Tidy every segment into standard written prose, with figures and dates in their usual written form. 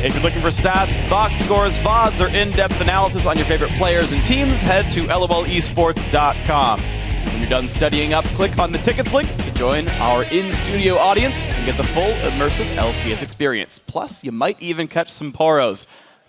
If you're looking for stats, box scores, VODs, or in-depth analysis on your favorite players and teams, head to lolesports.com. When you're done studying up, click on the tickets link to join our in-studio audience and get the full immersive LCS experience. Plus, you might even catch some poros.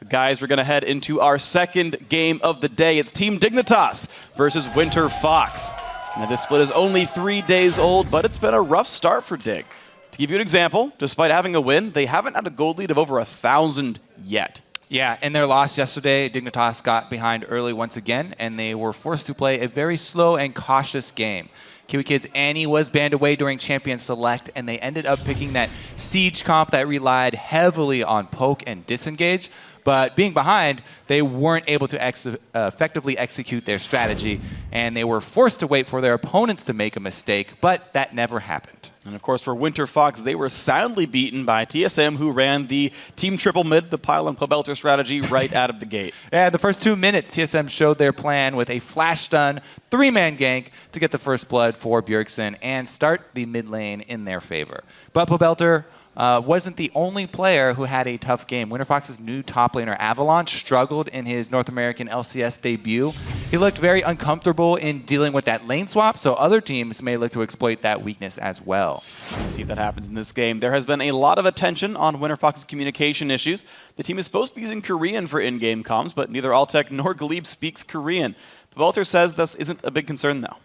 Guys, we're going to head into our second game of the day. It's Team Dignitas versus Winterfox. Now, this split is only 3 days old, but it's been a rough start for Dig. To give you an example, despite having a win, they haven't had a gold lead of over 1,000 yet. Yeah, in their loss yesterday, Dignitas got behind early once again, and they were forced to play a very slow and cautious game. Kiwi Kids' Annie was banned away during Champion Select, and they ended up picking that Siege comp that relied heavily on poke and disengage. But being behind, they weren't able to effectively execute their strategy, and they were forced to wait for their opponents to make a mistake, but that never happened. And of course, for Winterfox, they were soundly beaten by TSM, who ran the team triple mid, the pile and Pobelter strategy, right out of the gate. Yeah, the first 2 minutes, TSM showed their plan with a flash stun, 3-man gank to get the first blood for Bjergsen and start the mid lane in their favor. But Pobelter wasn't the only player who had a tough game. Winterfox's new top laner, Avalanche, struggled in his North American LCS debut. He looked very uncomfortable in dealing with that lane swap, so other teams may look to exploit that weakness as well. Let's see if that happens in this game. There has been a lot of attention on Winterfox's communication issues. The team is supposed to be using Korean for in-game comms, but neither Altec nor Glebe speaks Korean. Pobelter says this isn't a big concern, though.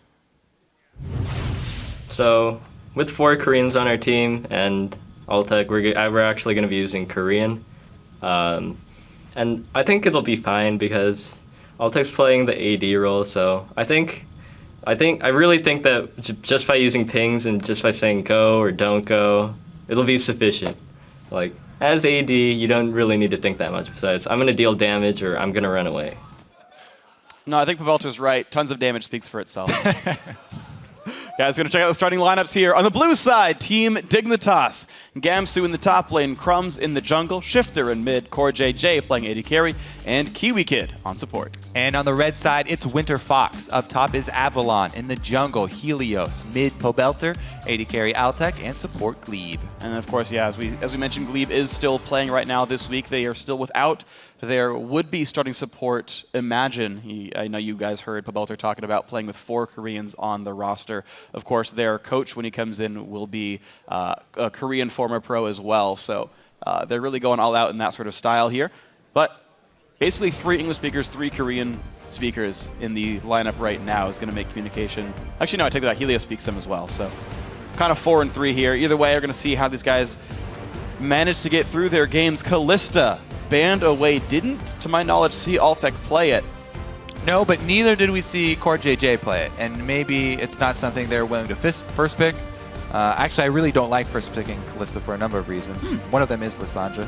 So, with 4 Koreans on our team and Altec, we're actually going to be using Korean. And I think it'll be fine because Altec's playing the AD role, so I really think that just by using pings and just by saying go or don't go, it'll be sufficient. Like, as AD, you don't really need to think that much besides, I'm going to deal damage or I'm going to run away. No, I think Pobelter's right. Tons of damage speaks for itself. Guys, going to check out the starting lineups here. On the blue side, Team Dignitas. Gamsu in the top lane, Crumbs in the jungle, Shifter in mid, Core JJ playing AD carry, and Kiwi Kid on support. And on the red side, it's Winterfox. Up top is Avalon. In the jungle, Helios. Mid, Pobelter, AD carry Altec, and support Glebe. And of course, yeah, as we mentioned, Glebe is still playing right now this week. They are still without their would-be starting support, Imagine. I know you guys heard Pobelter talking about playing with 4 Koreans on the roster. Of course, their coach, when he comes in, will be a Korean former pro as well. So they're really going all out in that sort of style here. But basically 3 English speakers, 3 Korean speakers in the lineup right now is going to make communication. Actually, no, I take that back. Helios speaks some as well. So kind of 4 and 3 here. Either way, we're going to see how these guys manage to get through their games. Kalista banned away. Didn't, to my knowledge, see Altec play it. No, but neither did we see Core JJ play it. And maybe it's not something they're willing to first pick. Actually, I really don't like first picking Kalista for a number of reasons. One of them is Lissandra.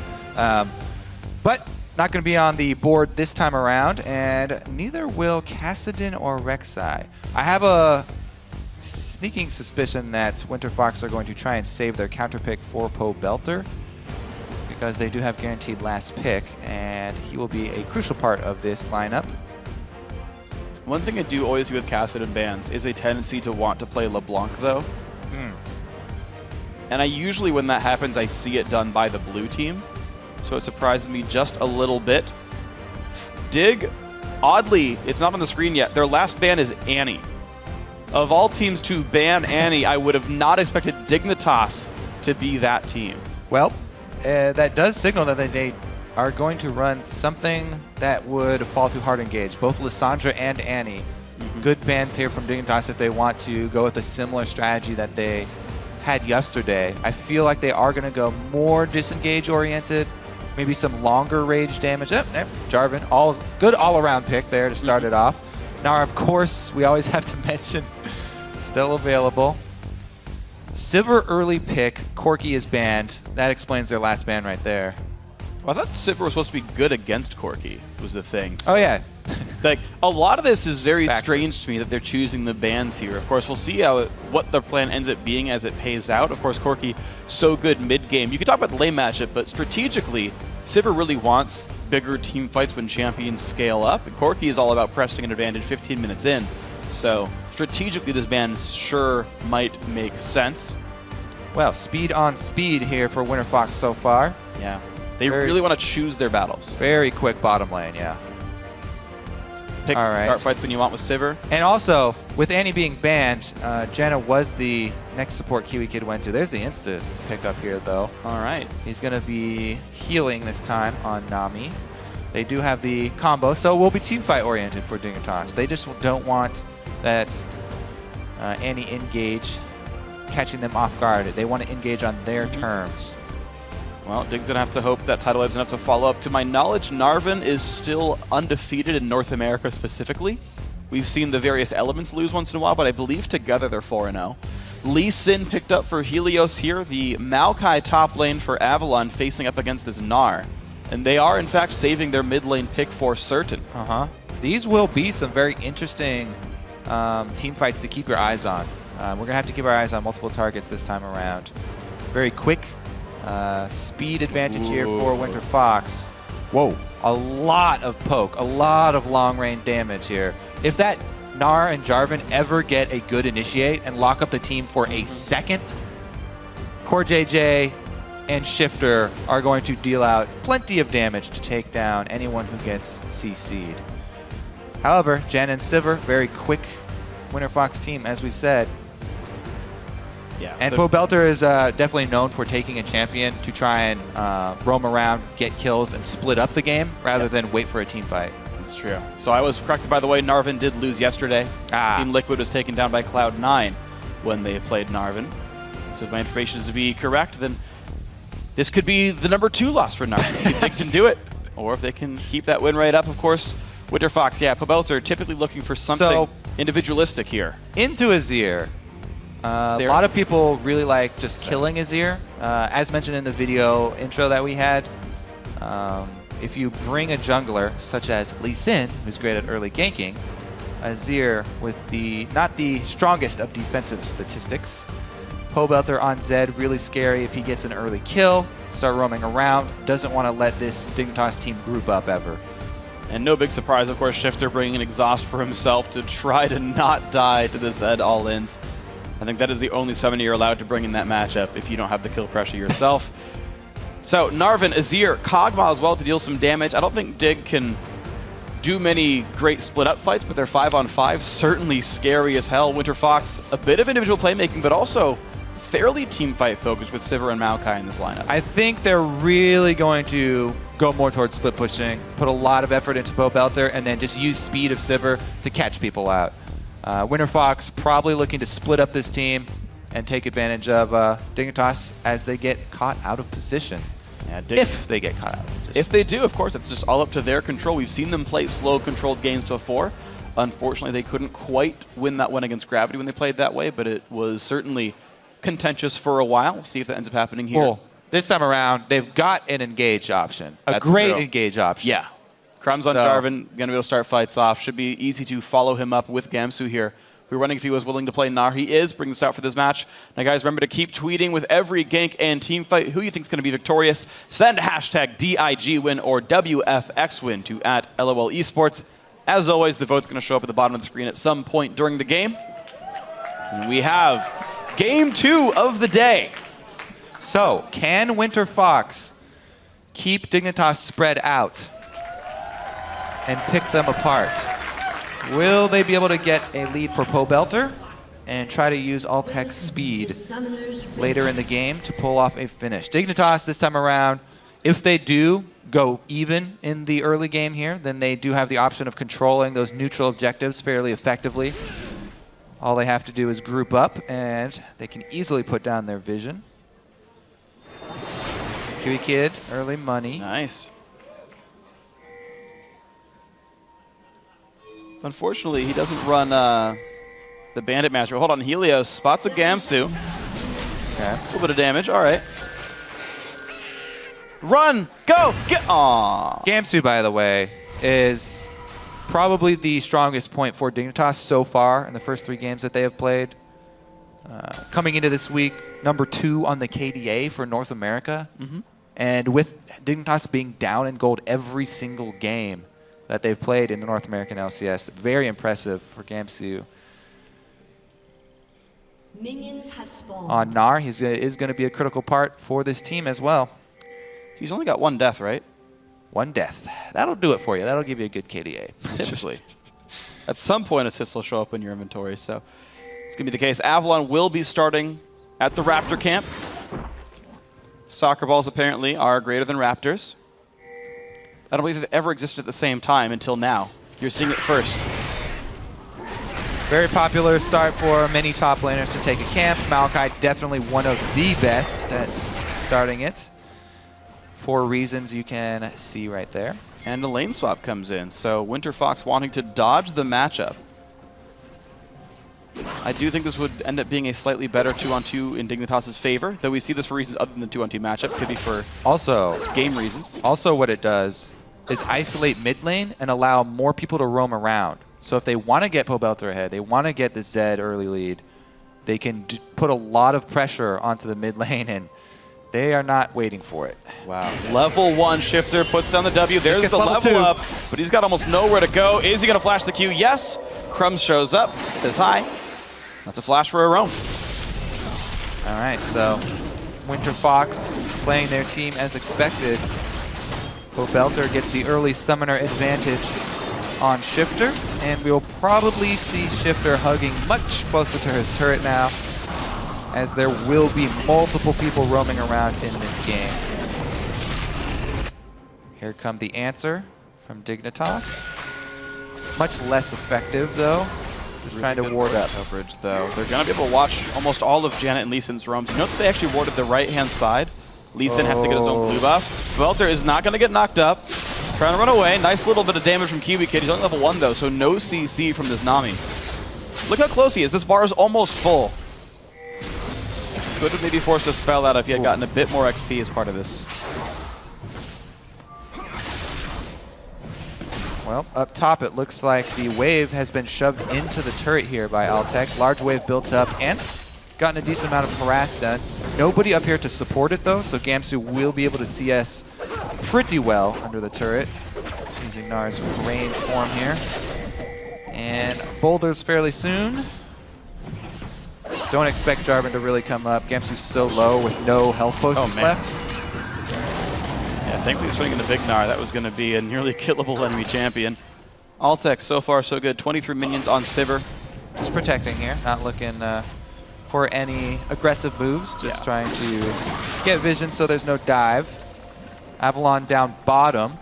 But not going to be on the board this time around, and neither will Kassadin or Rek'Sai. I have a sneaking suspicion that Winterfox are going to try and save their counter pick for Pobelter, because they do have guaranteed last pick, and he will be a crucial part of this lineup. One thing I do always see with Kassadin bans is a tendency to want to play LeBlanc, though. And I usually, when that happens, I see it done by the blue team. So it surprises me just a little bit. Dig, oddly, it's not on the screen yet. Their last ban is Annie. Of all teams to ban Annie, I would have not expected Dignitas to be that team. Well, that does signal that they are going to run something that would fall to hard engage. Both Lissandra and Annie. Good bans here from Dignitas if they want to go with a similar strategy that they had yesterday. I feel like they are going to go more disengage oriented, maybe some longer range damage. Jarvan, good all-around pick there to start it off. Now, of course, we always have to mention, still available. Sivir early pick, Corki is banned. That explains their last ban right there. Well, I thought Sivir was supposed to be good against Corki, was the thing. So, oh, yeah. like, a lot of this is very strange to me that they're choosing the bans here. Of course, we'll see what their plan ends up being as it pays out. Of course, Corki, so good mid-game. You could talk about the lane matchup, but strategically, Sivir really wants bigger team fights when champions scale up. And Corki is all about pressing an advantage 15 minutes in. So strategically, this ban sure might make sense. Well, speed on speed here for Winterfox so far. Yeah. They really want to choose their battles. Very quick bottom lane, yeah. Pick start fights when you want with Sivir. And also, with Annie being banned, Jenna was the next support Kiwi Kid went to. There's the insta pickup here, though. All right. He's going to be healing this time on Nami. They do have the combo, so we'll be teamfight oriented for Dignitas. They just don't want that Annie engage catching them off guard. They want to engage on their terms. Well, Dig's going to have to hope that Tidal Wave's going to have to follow up. To my knowledge, Narvin is still undefeated in North America specifically. We've seen the various elements lose once in a while, but I believe together they're 4-0. Lee Sin picked up for Helios here. The Maokai top lane for Avalon facing up against this Gnar. And they are, in fact, saving their mid lane pick for certain. These will be some very interesting team fights to keep your eyes on. We're going to have to keep our eyes on multiple targets this time around. Very quick speed advantage here for Winterfox. Whoa. A lot of poke, a lot of long range damage here. If that Gnar and Jarvan ever get a good initiate and lock up the team for a second, Core JJ and Shifter are going to deal out plenty of damage to take down anyone who gets CC'd. However, Jen and Sivir, very quick Winterfox team, as we said. Yeah. And Pobelter is definitely known for taking a champion to try and roam around, get kills, and split up the game rather than wait for a team fight. That's true. So I was corrected, by the way. Narvin did lose yesterday. Team Liquid was taken down by Cloud9 when they played Narvin. So if my information is to be correct, then this could be the #2 loss for Narvin. If they can do it, or if they can keep that win rate up, of course. Winterfox, yeah, Pobelter typically looking for something individualistic here. Into Azir. A lot of people really like just killing Azir. As mentioned in the video intro that we had, if you bring a jungler such as Lee Sin, who's great at early ganking, Azir with not the strongest of defensive statistics, Pobelter on Zed, really scary if he gets an early kill, start roaming around, doesn't want to let this Dignitas team group up ever. And no big surprise, of course, Shifter bringing an exhaust for himself to try to not die to the Zed all-ins. I think that is the only 7 you're allowed to bring in that matchup if you don't have the kill pressure yourself. So Narvin, Azir, Kog'Maw as well to deal some damage. I don't think Dig can do many great split-up fights, but their 5-on-5 certainly scary as hell. Winterfox, a bit of individual playmaking, but also fairly team fight focused with Sivir and Maokai in this lineup. I think they're really going to go more towards split pushing, put a lot of effort into Pobelter, and then just use speed of Sivir to catch people out. Winterfox probably looking to split up this team and take advantage of Dignitas as they get caught out of position. Yeah, if they get caught out of position. If they do, of course, it's just all up to their control. We've seen them play slow, controlled games before. Unfortunately, they couldn't quite win that one against Gravity when they played that way, but it was certainly contentious for a while. We'll see if that ends up happening here. Well, this time around, they've got an engage option. A great engage option. Yeah. Crumbs on Jarvan, going to be able to start fights off. Should be easy to follow him up with Gamsu here. We were wondering if he was willing to play Gnar. He is. Bring this out for this match. Now, guys, remember to keep tweeting with every gank and team fight who you think is going to be victorious. Send hashtag DIGWin or WFXWin to @LOL Esports. As always, the vote's going to show up at the bottom of the screen at some point during the game. And we have Game 2 of the day. So, can Winterfox keep Dignitas spread out and pick them apart? Will they be able to get a lead for Pobelter and try to use Altec's speed later in the game to pull off a finish? Dignitas this time around, if they do go even in the early game here, then they do have the option of controlling those neutral objectives fairly effectively. All they have to do is group up and they can easily put down their vision. Kiwi Kid, early money. Nice. Unfortunately, he doesn't run the Bandit Master. Hold on, Helios spots a Gamsu. Okay. A little bit of damage, all right. Run, go, get, aww. Gamsu, by the way, is probably the strongest point for Dignitas so far in the first 3 games that they have played. Coming into this week, #2 on the KDA for North America. And with Dignitas being down in gold every single game that they've played in the North American LCS, very impressive for Gamsu. Minions have spawned. On Gnar, he is going to be a critical part for this team as well. He's only got 1 death, right? 1 death. That'll do it for you. That'll give you a good KDA. Typically. At some point, assists will show up in your inventory, so it's going to be the case. Avalon will be starting at the Raptor camp. Soccer balls apparently are greater than Raptors. I don't believe they've ever existed at the same time until now. You're seeing it first. Very popular start for many top laners to take a camp. Maokai definitely one of the best at starting it, for reasons you can see right there. And the lane swap comes in, so Winterfox wanting to dodge the matchup. I do think this would end up being a slightly better 2-on-2 in Dignitas' favor, though we see this for reasons other than the 2-on-2 matchup. Could be for also game reasons. Also what it does is isolate mid lane and allow more people to roam around. So if they want to get Pobelter ahead, they want to get the Zed early lead, they can put a lot of pressure onto the mid lane, and they are not waiting for it. Wow. Level 1 Shifter puts down the W. There's the level 2 up, but he's got almost nowhere to go. Is he going to flash the Q? Yes. Crumbs shows up, says hi. That's a flash for a roam. All right, so Winterfox playing their team as expected. Pobelter gets the early summoner advantage on Shifter, and we'll probably see Shifter hugging much closer to his turret now, as there will be multiple people roaming around in this game. Here come the answer from Dignitas. Much less effective, though. Just trying to ward up. Coverage, though. They're going to be able to watch almost all of Janet and Lee Sin's roams. You note that they actually warded the right-hand side. Lee Sin have to get his own blue buff. Belter is not going to get knocked up. Trying to run away. Nice little bit of damage from Kiwi Kid. He's only level 1, though, so no CC from this Nami. Look how close he is. This bar is almost full. Could have maybe forced a spell out if he had gotten a bit more XP as part of this. Well, up top, it looks like the wave has been shoved into the turret here by Altec. Large wave built up and gotten a decent amount of harass done. Nobody up here to support it, though, so Gamsu will be able to CS pretty well under the turret, using Nar's range form here. And boulders fairly soon. Don't expect Jarvan to really come up. Gamsu's so low with no health potions left. Yeah, thankfully swinging the big Gnar. That was going to be a nearly killable enemy champion. Altec, so far so good. 23 minions on Sivir. Just protecting here, not looking for any aggressive moves. Just trying to get vision so there's no dive. Avalon down bottom.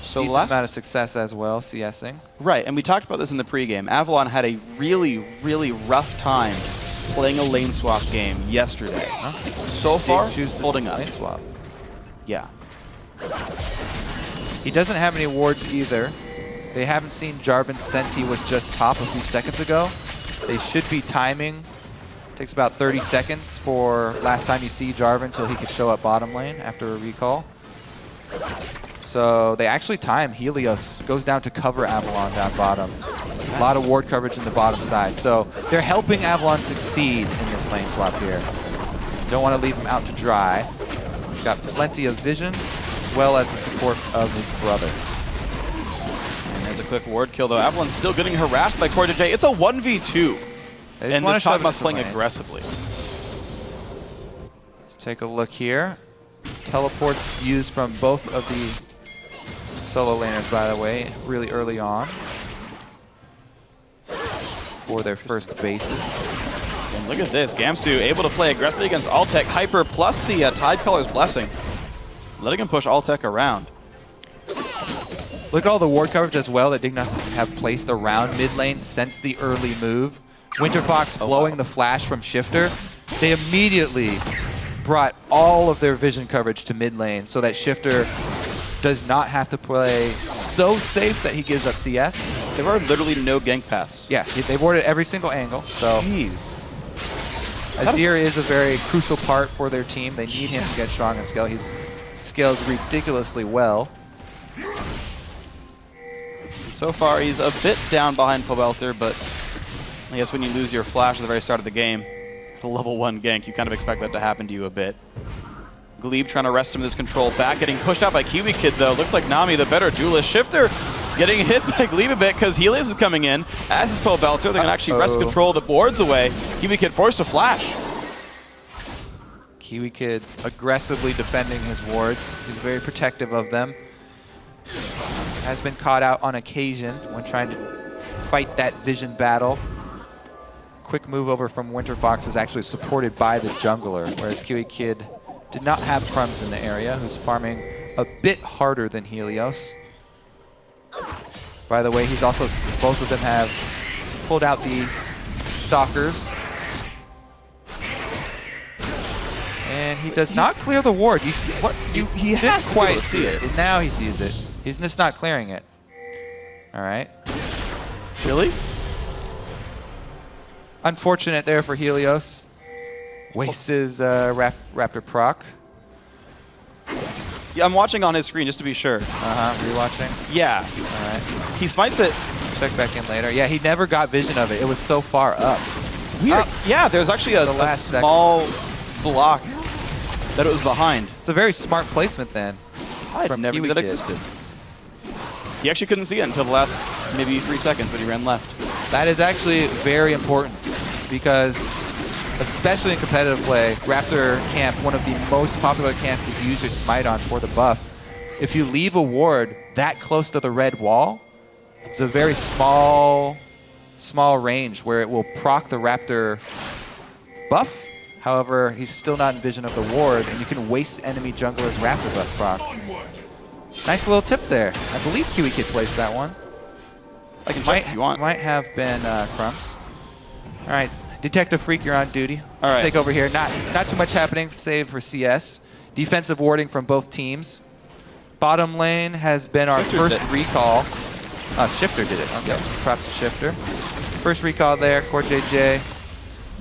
So last amount of success as well, CSing. Right, and we talked about this in the pregame. Avalon had a really, really rough time playing a lane swap game yesterday. So far, holding up. Lane swap. Yeah. He doesn't have any wards either. They haven't seen Jarvan since he was just top a few seconds ago. They should be timing. Takes about 30 seconds for last time you see Jarvan until he could show up bottom lane after a recall. So they actually time Helios, goes down to cover Avalon down bottom. A lot of ward coverage in the bottom side. So they're helping Avalon succeed in this lane swap here. Don't want to leave him out to dry. He's got plenty of vision, as well as the support of his brother. And there's a quick ward kill, though. Avalon's still getting harassed by Cortej. It's a 1v2. And this Cogma's playing aggressively. Let's take a look here. Teleports used from both of the solo laners, by the way, really early on for their first bases. And look at this. Gamsu able to play aggressively against Altec. Hyper plus the Tidecaller's Blessing. Letting him push Altec around. Look at all the ward coverage as well that Dignitas have placed around mid lane since the early move. Winterfox blowing the flash from Shifter. They immediately brought all of their vision coverage to mid lane so that Shifter does not have to play so safe that he gives up CS. There are literally no gank paths. Yeah, they've warded every single angle. So jeez. Azir is a very crucial part for their team. They need him to get strong and scale. He scales ridiculously well. So far, he's a bit down behind Pobelter, but I guess when you lose your flash at the very start of the game, the level 1 gank, you kind of expect that to happen to you a bit. Glebe trying to wrest some of this control back, getting pushed out by Kiwi Kid, though. Looks like Nami, the better duelist. Shifter getting hit by Glebe a bit because Helios is coming in, as is Pobelter. They're going to actually wrest control of the boards away. Kiwi Kid forced to flash. Kiwi Kid aggressively defending his wards. He's very protective of them. Has been caught out on occasion when trying to fight that vision battle. Quick move over from Winterfox is actually supported by the jungler, whereas Kiwi Kid did not have Crumbs in the area, who's farming a bit harder than Helios. By the way, he's also, both of them have pulled out the Stalkers. And he does not clear the ward. You see what? He has to quite see it. Now he sees it. He's just not clearing it. All right. Really? Unfortunate there for Helios. Wastes his Raptor proc. Yeah, I'm watching on his screen just to be sure. Rewatching. Yeah. All right. He smites it. Check back in later. Yeah, he never got vision of it. It was so far up. Weird. Yeah, there's actually a small block that it was behind. It's a very smart placement then. I never knew that existed. He actually couldn't see it until the last maybe 3 seconds when he ran left. That is actually very important because, especially in competitive play, Raptor Camp, one of the most popular camps to use your smite on for the buff. If you leave a ward that close to the red wall, it's a very small range where it will proc the Raptor buff. However, he's still not in vision of the ward, and you can waste enemy jungler's Raptor buff proc. Nice little tip there. I believe Kiwi Kid placed that one. I can check if you want. Might have been Crumbs. All right, Detective Freak, you're on duty. All right. Take over here. Not too much happening, save for CS. Defensive warding from both teams. Bottom lane has been our first recall. Shifter did it. Okay, so props to Shifter. First recall there. Core JJ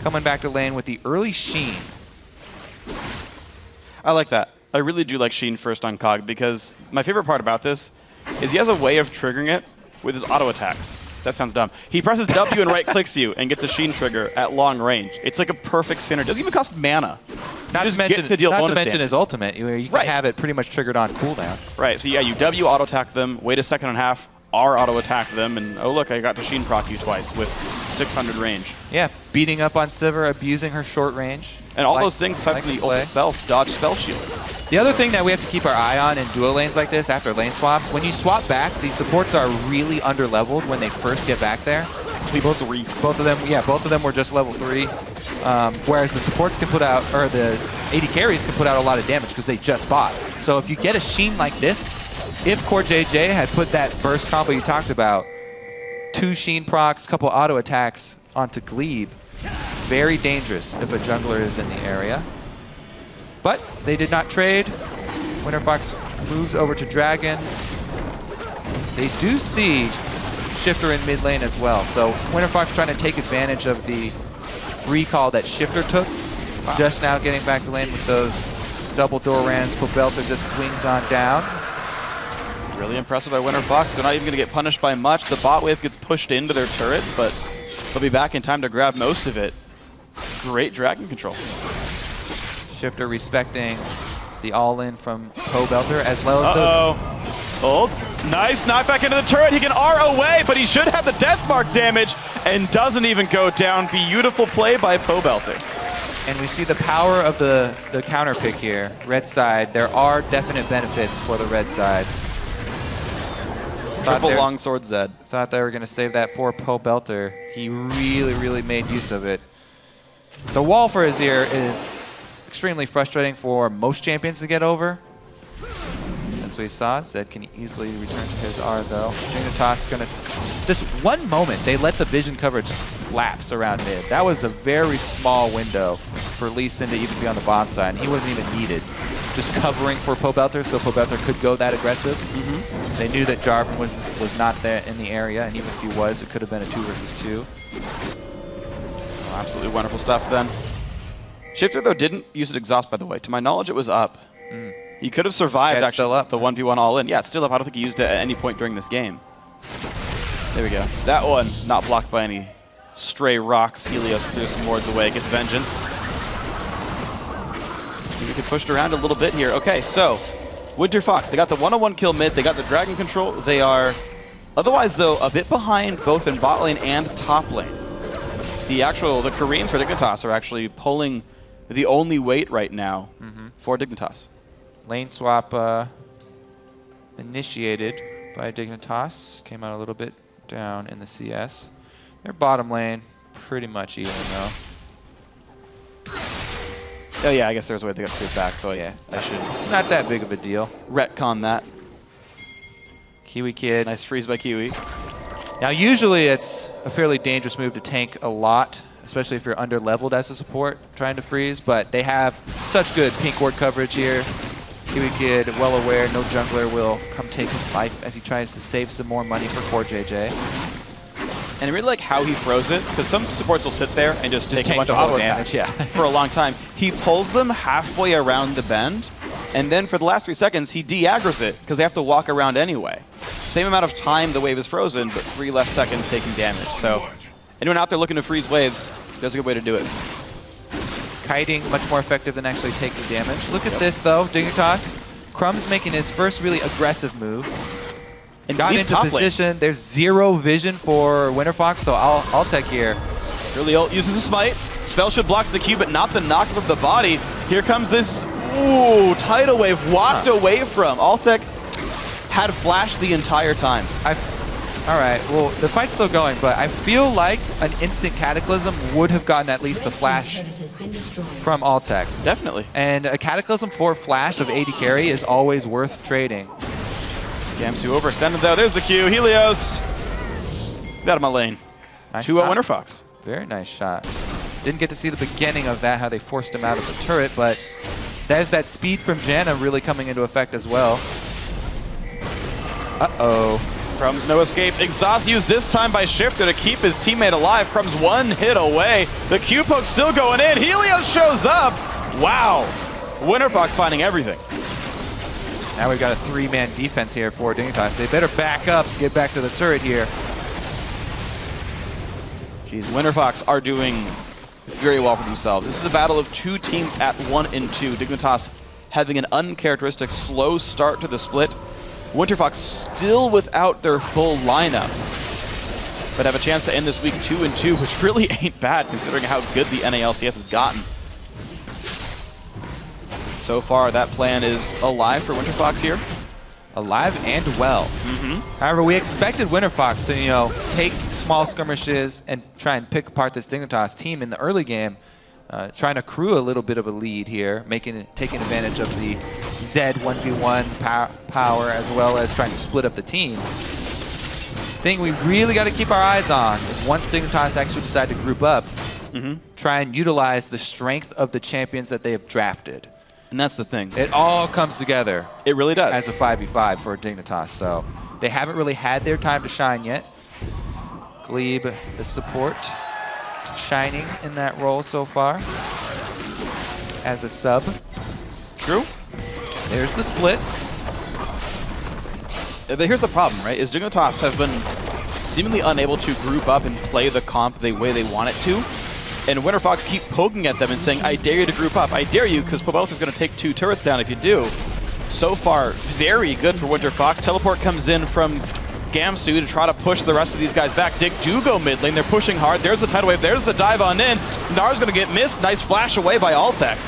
coming back to lane with the early Sheen. I like that. I really do like Sheen first on Cog because my favorite part about this is he has a way of triggering it with his auto attacks. That sounds dumb. He presses W and right clicks you and gets a Sheen trigger at long range. It's like a perfect synergy. It doesn't even cost mana. Not to mention his ultimate, where you can have it pretty much triggered on cooldown. Right, so yeah, you W auto attack them, wait a second and a half, R auto attack them, and oh look, I got to Sheen proc you twice with 600 range. Yeah, beating up on Sivir, abusing her short range. And all those things, aside from the ult itself, dodge spell shield. The other thing that we have to keep our eye on in duo lanes like this after lane swaps, when you swap back, these supports are really under-leveled when they first get back there. Both of them were just level 3. Whereas the supports can put out, or the AD carries can put out a lot of damage because they just bought. So if you get a Sheen like this, if Core JJ had put that burst combo you talked about, 2 Sheen procs, couple auto attacks onto Glebe, very dangerous if a jungler is in the area. But they did not trade. Winterfox moves over to Dragon. They do see Shifter in mid lane as well. So Winterfox trying to take advantage of the recall that Shifter took. Wow. Just now getting back to lane with those double Dorans. Pobelter just swings on down. Really impressive by Winterfox. They're not even going to get punished by much. The bot wave gets pushed into their turret, but they'll be back in time to grab most of it. Great dragon control. Shifter respecting the all-in from Pobelter as well as the ult. Nice knockback into the turret. He can R away, but he should have the death mark damage and doesn't even go down. Beautiful play by Pobelter. And we see the power of the counter pick here. Red side, there are definite benefits for the red side. Triple longsword Zed. Thought they were going to save that for Pobelter. He really, really made use of it. The wall for Azir is extremely frustrating for most champions to get over. As we saw, Zed can easily return to his R though. Dignitas going to, just one moment, they let the vision coverage lapse around mid. That was a very small window for Lee Sin to even be on the bomb side, and he wasn't even needed. Just covering for Pobelter, so Pobelter could go that aggressive. They knew that Jarvan was not there in the area, and even if he was, it could have been a 2 versus 2. Oh, absolutely wonderful stuff then. Shifter, though, didn't use it exhaust, by the way. To my knowledge, it was up. He could have survived, actually, still up. The 1v1 all-in. Yeah, it's still up. I don't think he used it at any point during this game. There we go. That one, not blocked by any stray rocks. Helios clears some wards away, gets vengeance. We could push it around a little bit here. Okay, so Winterfox, they got the 101 kill mid. They got the dragon control. They are, otherwise, though, a bit behind both in bot lane and top lane. The Koreans for Dignitas are actually pulling the only wait right now for Dignitas. Lane swap initiated by Dignitas. Came out a little bit down in the CS. Their bottom lane, pretty much even though. Oh yeah, I guess there's a way they got to back, so yeah, I should Not that big of a deal. retcon that. Kiwi Kid. Nice freeze by Kiwi. Now usually it's a fairly dangerous move to tank a lot, especially if you're under-leveled as a support trying to freeze, but they have such good pink ward coverage here. Kiwi Kid, well aware, no jungler will come take his life as he tries to save some more money for Core JJ. And I really like how he throws it, because some supports will sit there and just take a tank bunch the of auto whole damage damage, yeah. for a long time. He pulls them halfway around the bend, and then for the last 3 seconds, he de-aggroes it, because they have to walk around anyway. Same amount of time the wave is frozen, but 3 less seconds taking damage. So anyone out there looking to freeze waves, there's a good way to do it. Kiting, much more effective than actually taking damage. Look at this though, Dignitas. Crumb's making his first really aggressive move. And got Leaves into top lane. position. There's zero vision for Winterfox, so I'll take here. Really uses a smite. Spell should blocks the Q, but not the knock of the body. Here comes this tidal wave walked away from. Altec had flash the entire time. All right, well, the fight's still going, but I feel like an instant Cataclysm would have gotten at least a flash from Altec. Definitely. And a Cataclysm for flash of AD carry is always worth trading. Gamsu overextended though. There's the Q. Helios. Get out of my lane. Nice 2-0 shot. Winterfox. Very nice shot. Didn't get to see the beginning of that, how they forced him out of the turret, but there's that speed from Janna really coming into effect as well. Uh-oh. Crumbs no escape. Exhaust used this time by Shifter to keep his teammate alive. Crumbs 1 hit away. The Q poke still going in. Helios shows up. Wow. Winterfox finding everything. Now we've got a 3-man defense here for Dignitas. They better back up, get back to the turret here. Jeez, Winterfox are doing very well for themselves. This is a battle of 2 teams at 1 and 2. Dignitas having an uncharacteristic slow start to the split. Winterfox still without their full lineup, but have a chance to end this week 2 and 2, which really ain't bad considering how good the NA LCS has gotten. So far, that plan is alive for Winterfox here. Alive and well. However, we expected Winterfox to, you know, take small skirmishes and try and pick apart this Dignitas team in the early game, trying to accrue a little bit of a lead here, taking advantage of the Zed 1v1 power as well as trying to split up the team. The thing we really got to keep our eyes on is once Dignitas actually decide to group up, try and utilize the strength of the champions that they have drafted. And that's the thing. It all comes together. It really does. As a 5v5 for Dignitas, so they haven't really had their time to shine yet. Glebe, the support, shining in that role so far as a sub. True. There's the split. But here's the problem, right? Is Dignitas have been seemingly unable to group up and play the comp the way they want it to. And Winterfox keep poking at them and saying, I dare you to group up. I dare you, because Pobelter's going to take 2 turrets down if you do. So far, very good for Winterfox. Teleport comes in from Gamsu to try to push the rest of these guys back. Dig do go mid lane. They're pushing hard. There's the tidal wave. There's the dive on in. Nar's going to get missed. Nice flash away by Altec.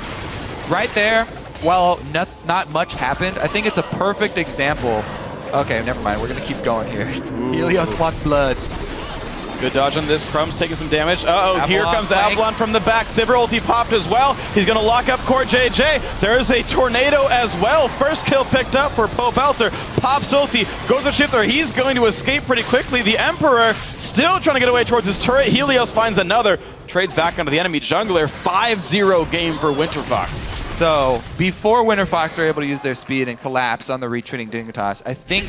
Right there, while not much happened, I think it's a perfect example. Okay, never mind. We're going to keep going here. Helios wants blood. Good dodge on this. Crumb's taking some damage. Uh-oh, here comes flank. Avalon from the back. Sivir ulti popped as well. He's going to lock up Core JJ. There's a tornado as well. First kill picked up for Pobelter. Pops ulti. Goes to Shifter. He's going to escape pretty quickly. The Emperor still trying to get away towards his turret. Helios finds another. Trades back onto the enemy jungler. 5-0 game for Winterfox. So, before Winterfox are able to use their speed and collapse on the retreating Dignitas, I think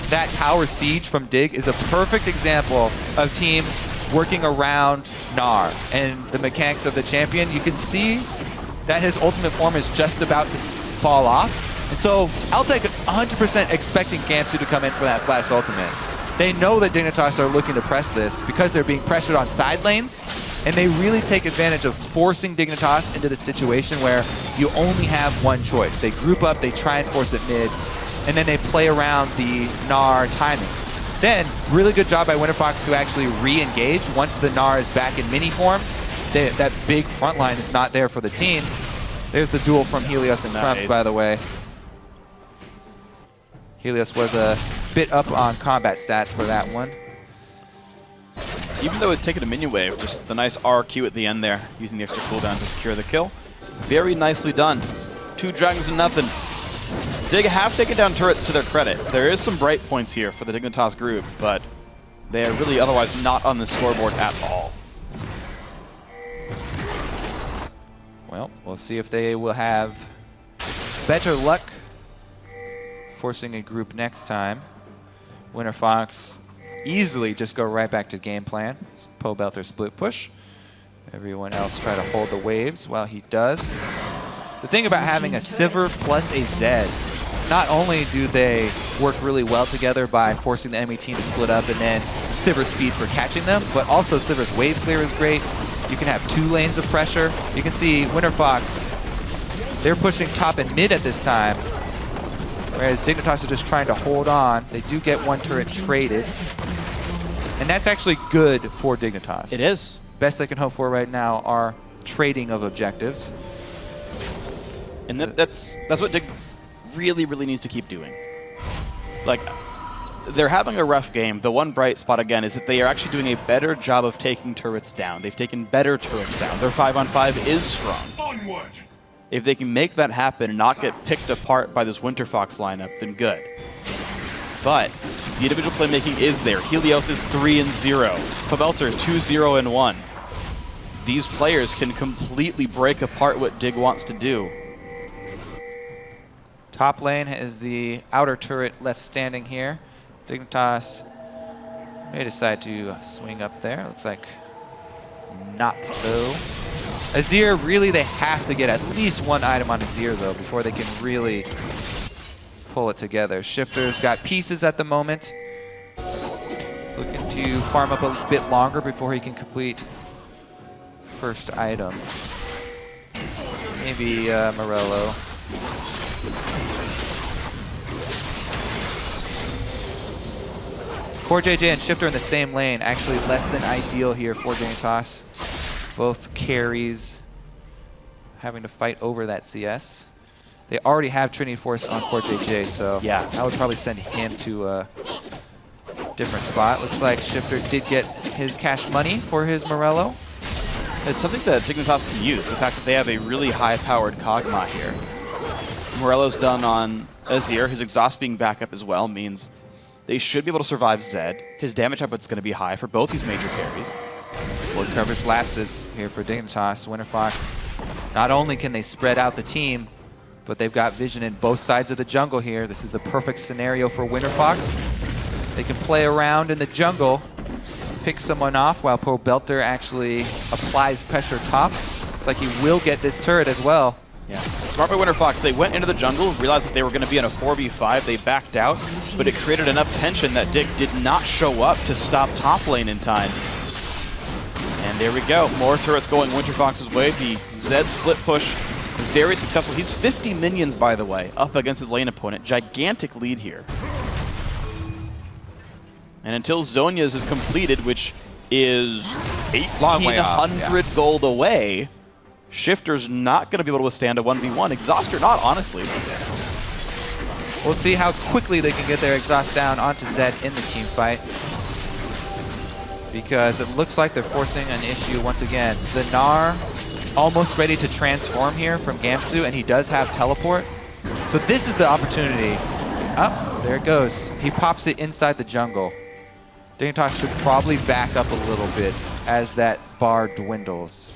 that tower siege from Dig is a perfect example of teams working around Gnar and the mechanics of the champion. You can see that his ultimate form is just about to fall off. And so, Altec 100% expecting Gamsu to come in for that flash ultimate. They know that Dignitas are looking to press this because they're being pressured on side lanes, and they really take advantage of forcing Dignitas into the situation where you only have one choice. They group up, they try and force it mid, and then they play around the Gnar timings. Then, really good job by Winterfox to actually re-engage once the Gnar is back in mini form. that big front line is not there for the team. There's the duel from Helios and Crumps, by the way. Helios was a bit up on combat stats for that one. Even though he's taken a minion wave, just the nice RQ at the end there, using the extra cooldown to secure the kill. Very nicely done. 2 dragons and nothing. Dig have taken down turrets to their credit. There is some bright points here for the Dignitas group, but they are really otherwise not on the scoreboard at all. Well, we'll see if they will have better luck forcing a group next time. Winterfox easily just go right back to game plan. Pobelter split push. Everyone else try to hold the waves while he does. The thing about having a Sivir plus a Zed, not only do they work really well together by forcing the enemy team to split up and then Sivir's speed for catching them, but also Sivir's wave clear is great. You can have 2 lanes of pressure. You can see Winterfox, they're pushing top and mid at this time, whereas Dignitas are just trying to hold on. They do get 1 turret traded, and that's actually good for Dignitas. It is. Best they can hope for right now are trading of objectives. And that's what Dig really, really needs to keep doing. Like, they're having a rough game. The one bright spot, again, is that they are actually doing a better job of taking turrets down. They've taken better turrets down. Their 5-on-5 is strong. Onward. If they can make that happen and not get picked apart by this Winterfox lineup, then good. But the individual playmaking is there. Helios is 3-0. Pobelter 2-0-1. These players can completely break apart what Dig wants to do. Top lane is the outer turret left standing here. Dignitas may decide to swing up there. Looks like not though. Azir, really they have to get at least 1 item on Azir though before they can really pull it together. Shifter's got pieces at the moment. Looking to farm up a bit longer before he can complete first item. Maybe Morello. Core JJ and Shifter in the same lane, actually less than ideal here for Dignitas. Both carries having to fight over that CS. They already have Trinity Force on Core JJ, so yeah, I would probably send him to a different spot. Looks like Shifter did get his cash money for his Morello. It's something that Dignitas can use, the fact that they have a really high-powered Kog'Maw here. Morello's done on Azir. His exhaust being back up as well means they should be able to survive Zed. His damage output's going to be high for both these major carries. Board coverage lapses here for Dignitas. Winterfox, not only can they spread out the team, but they've got vision in both sides of the jungle here. This is the perfect scenario for Winterfox. They can play around in the jungle, pick someone off while Pobelter actually applies pressure top. Looks like he will get this turret as well. Yeah. Smart by Winterfox. They went into the jungle, realized that they were going to be in a 4v5. They backed out, but it created enough tension that Dig did not show up to stop top lane in time. And there we go. More turrets going Winterfox's way. The Zed split push, very successful. He's 50 minions, by the way, up against his lane opponent. Gigantic lead here. And until Zhonya's is completed, which is 1,800 gold away, Shifter's not going to be able to withstand a 1v1. Exhaust or not, honestly. We'll see how quickly they can get their exhaust down onto Zed in the team fight, because it looks like they're forcing an issue once again. The Gnar almost ready to transform here from Gamsu, and he does have teleport. So this is the opportunity. Oh, there it goes. He pops it inside the jungle. Dignitas should probably back up a little bit as that bar dwindles.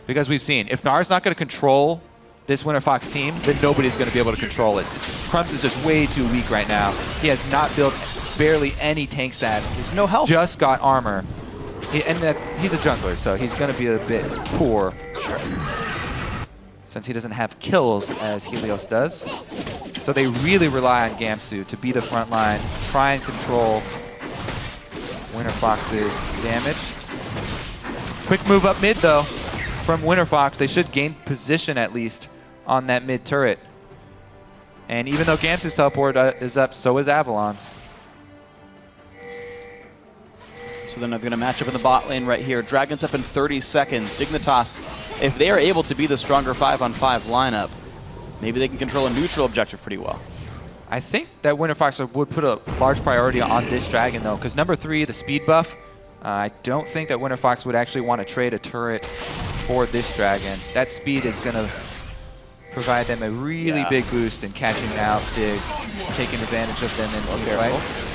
Because we've seen, if Gnar's not going to control this Winterfox team, then nobody's going to be able to control it. Crumps is just way too weak right now. He has not built barely any tank stats. There's no help. Just got armor. He's a jungler, so he's going to be a bit poor. Sure. Since he doesn't have kills as Helios does. So they really rely on Gamsu to be the front line, try and control Winterfox's damage. Quick move up mid, though. From Winterfox, they should gain position at least on that mid turret. And even though Gamsu's teleport is up, so is Avalon's. So So then they're going to match up in the bot lane right here. Dragon's up in 30 seconds. Dignitas, if they are able to be the stronger 5-on-5 lineup, maybe they can control a neutral objective pretty well. I think that Winterfox would put a large priority on this Dragon, though, because number 3, the speed buff, I don't think that Winterfox would actually want to trade a turret for this Dragon. That speed is going to provide them a really big boost in catching out Dig, taking advantage of them in team fights.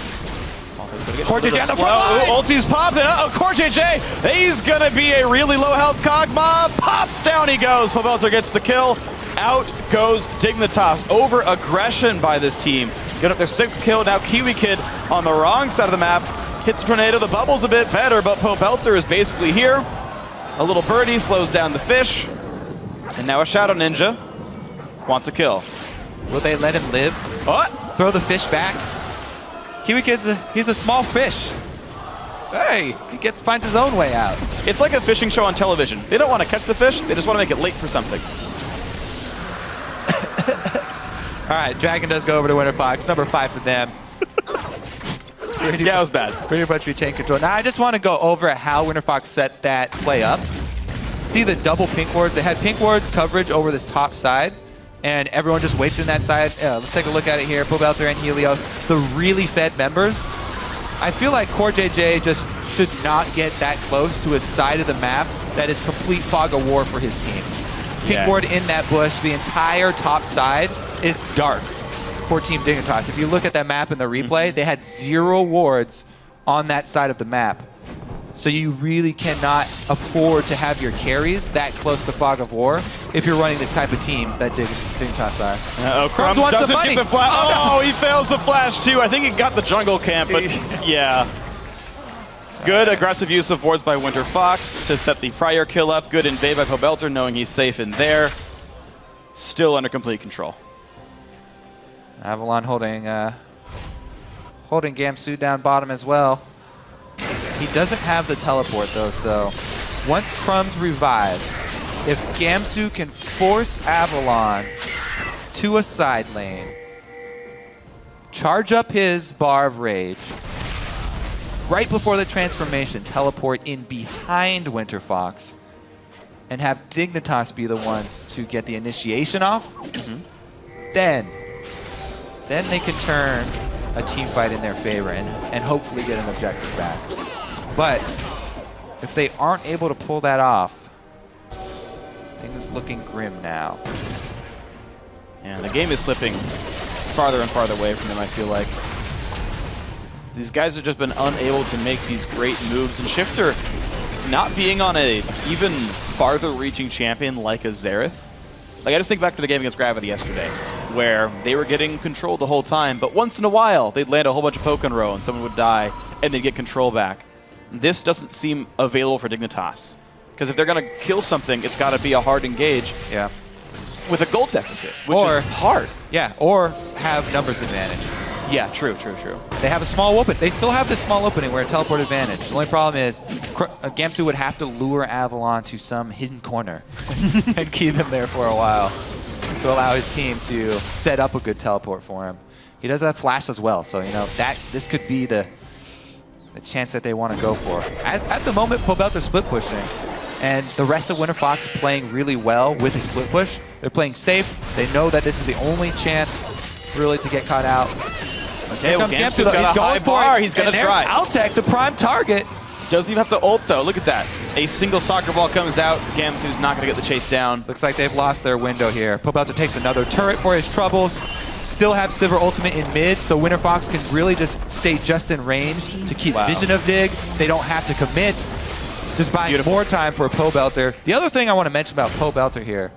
CoreJJ on the front line! Ulti's popped, and CoreJJ, he's gonna be a really low health Kog'Maw. Pop, down he goes. Pobelter gets the kill. Out goes Dignitas. Over aggression by this team. Get up their 6th kill. Now Kiwi Kid on the wrong side of the map. Hits the tornado. The bubble's a bit better, but Pobelter is basically here. A little birdie slows down the fish. And now a Shadow Ninja wants a kill. Will they let him live? What? Throw the fish back? Kiwi Kid's he's a small fish. Hey, he finds his own way out. It's like a fishing show on television. They don't want to catch the fish, they just want to make it late for something. All right, Dragon does go over to Winterfox, number 5 for them. Yeah, it was bad. Pretty much retain control. Now, I just want to go over how Winterfox set that play up. See the double pink wards? They had pink ward coverage over this top side, and everyone just waits in that side. Let's take a look at it here. Pobelter and Helios, the really fed members. I feel like CoreJJ just should not get that close to a side of the map that is complete fog of war for his team. Pink ward in that bush, the entire top side is dark for Team Dignitas. If you look at that map in the replay, they had 0 wards on that side of the map. So you really cannot afford to have your carries that close to fog of war if you're running this type of team that Dignitas are. Crumbs doesn't get the flash. Oh, he fails the flash too. I think he got the jungle camp, but yeah. Good aggressive use of wards by Winterfox to set the prior kill up. Good invade by Pobelter, knowing he's safe in there. Still under complete control. Avalon holding Gamsu down bottom as well. He doesn't have the teleport though, so once Crumbs revives, if Gamsu can force Avalon to a side lane, charge up his Bar of Rage, right before the transformation, teleport in behind Winterfox, and have Dignitas be the ones to get the initiation off, then they can turn a team fight in their favor and hopefully get an objective back. But if they aren't able to pull that off, things looking grim now. And the game is slipping farther and farther away from them, I feel like. These guys have just been unable to make these great moves, and Shifter not being on a even farther reaching champion like a Xerath. Like, I just think back to the game against Gravity yesterday, where they were getting control the whole time, but once in a while they'd land a whole bunch of poke in a row and someone would die and they'd get control back. This doesn't seem available for Dignitas, because if they're going to kill something, it's got to be a hard engage with a gold deficit, which is hard. Yeah, or have numbers advantage. Yeah, true. They have a small open. They still have this small opening where a teleport advantage. The only problem is Gamsu would have to lure Avalon to some hidden corner and keep him there for a while to allow his team to set up a good teleport for him. He does have flash as well, so you know that this could be the chance that they want to go for. At the moment, Pobelter's split pushing, and the rest of Winterfox playing really well with his split push. They're playing safe. They know that this is the only chance really to get caught out. Okay, well, Gamsu's got a high bar. He's going to try. Altec, the prime target. Doesn't even have to ult, though. Look at that. A single soccer ball comes out. Gamsu's not going to get the chase down. Looks like they've lost their window here. Pobelter takes another turret for his troubles. Still have Sivir ultimate in mid, so Winterfox can really just stay just in range to keep vision of Dig. They don't have to commit. Just buying more time for Pobelter. The other thing I want to mention about Pobelter here,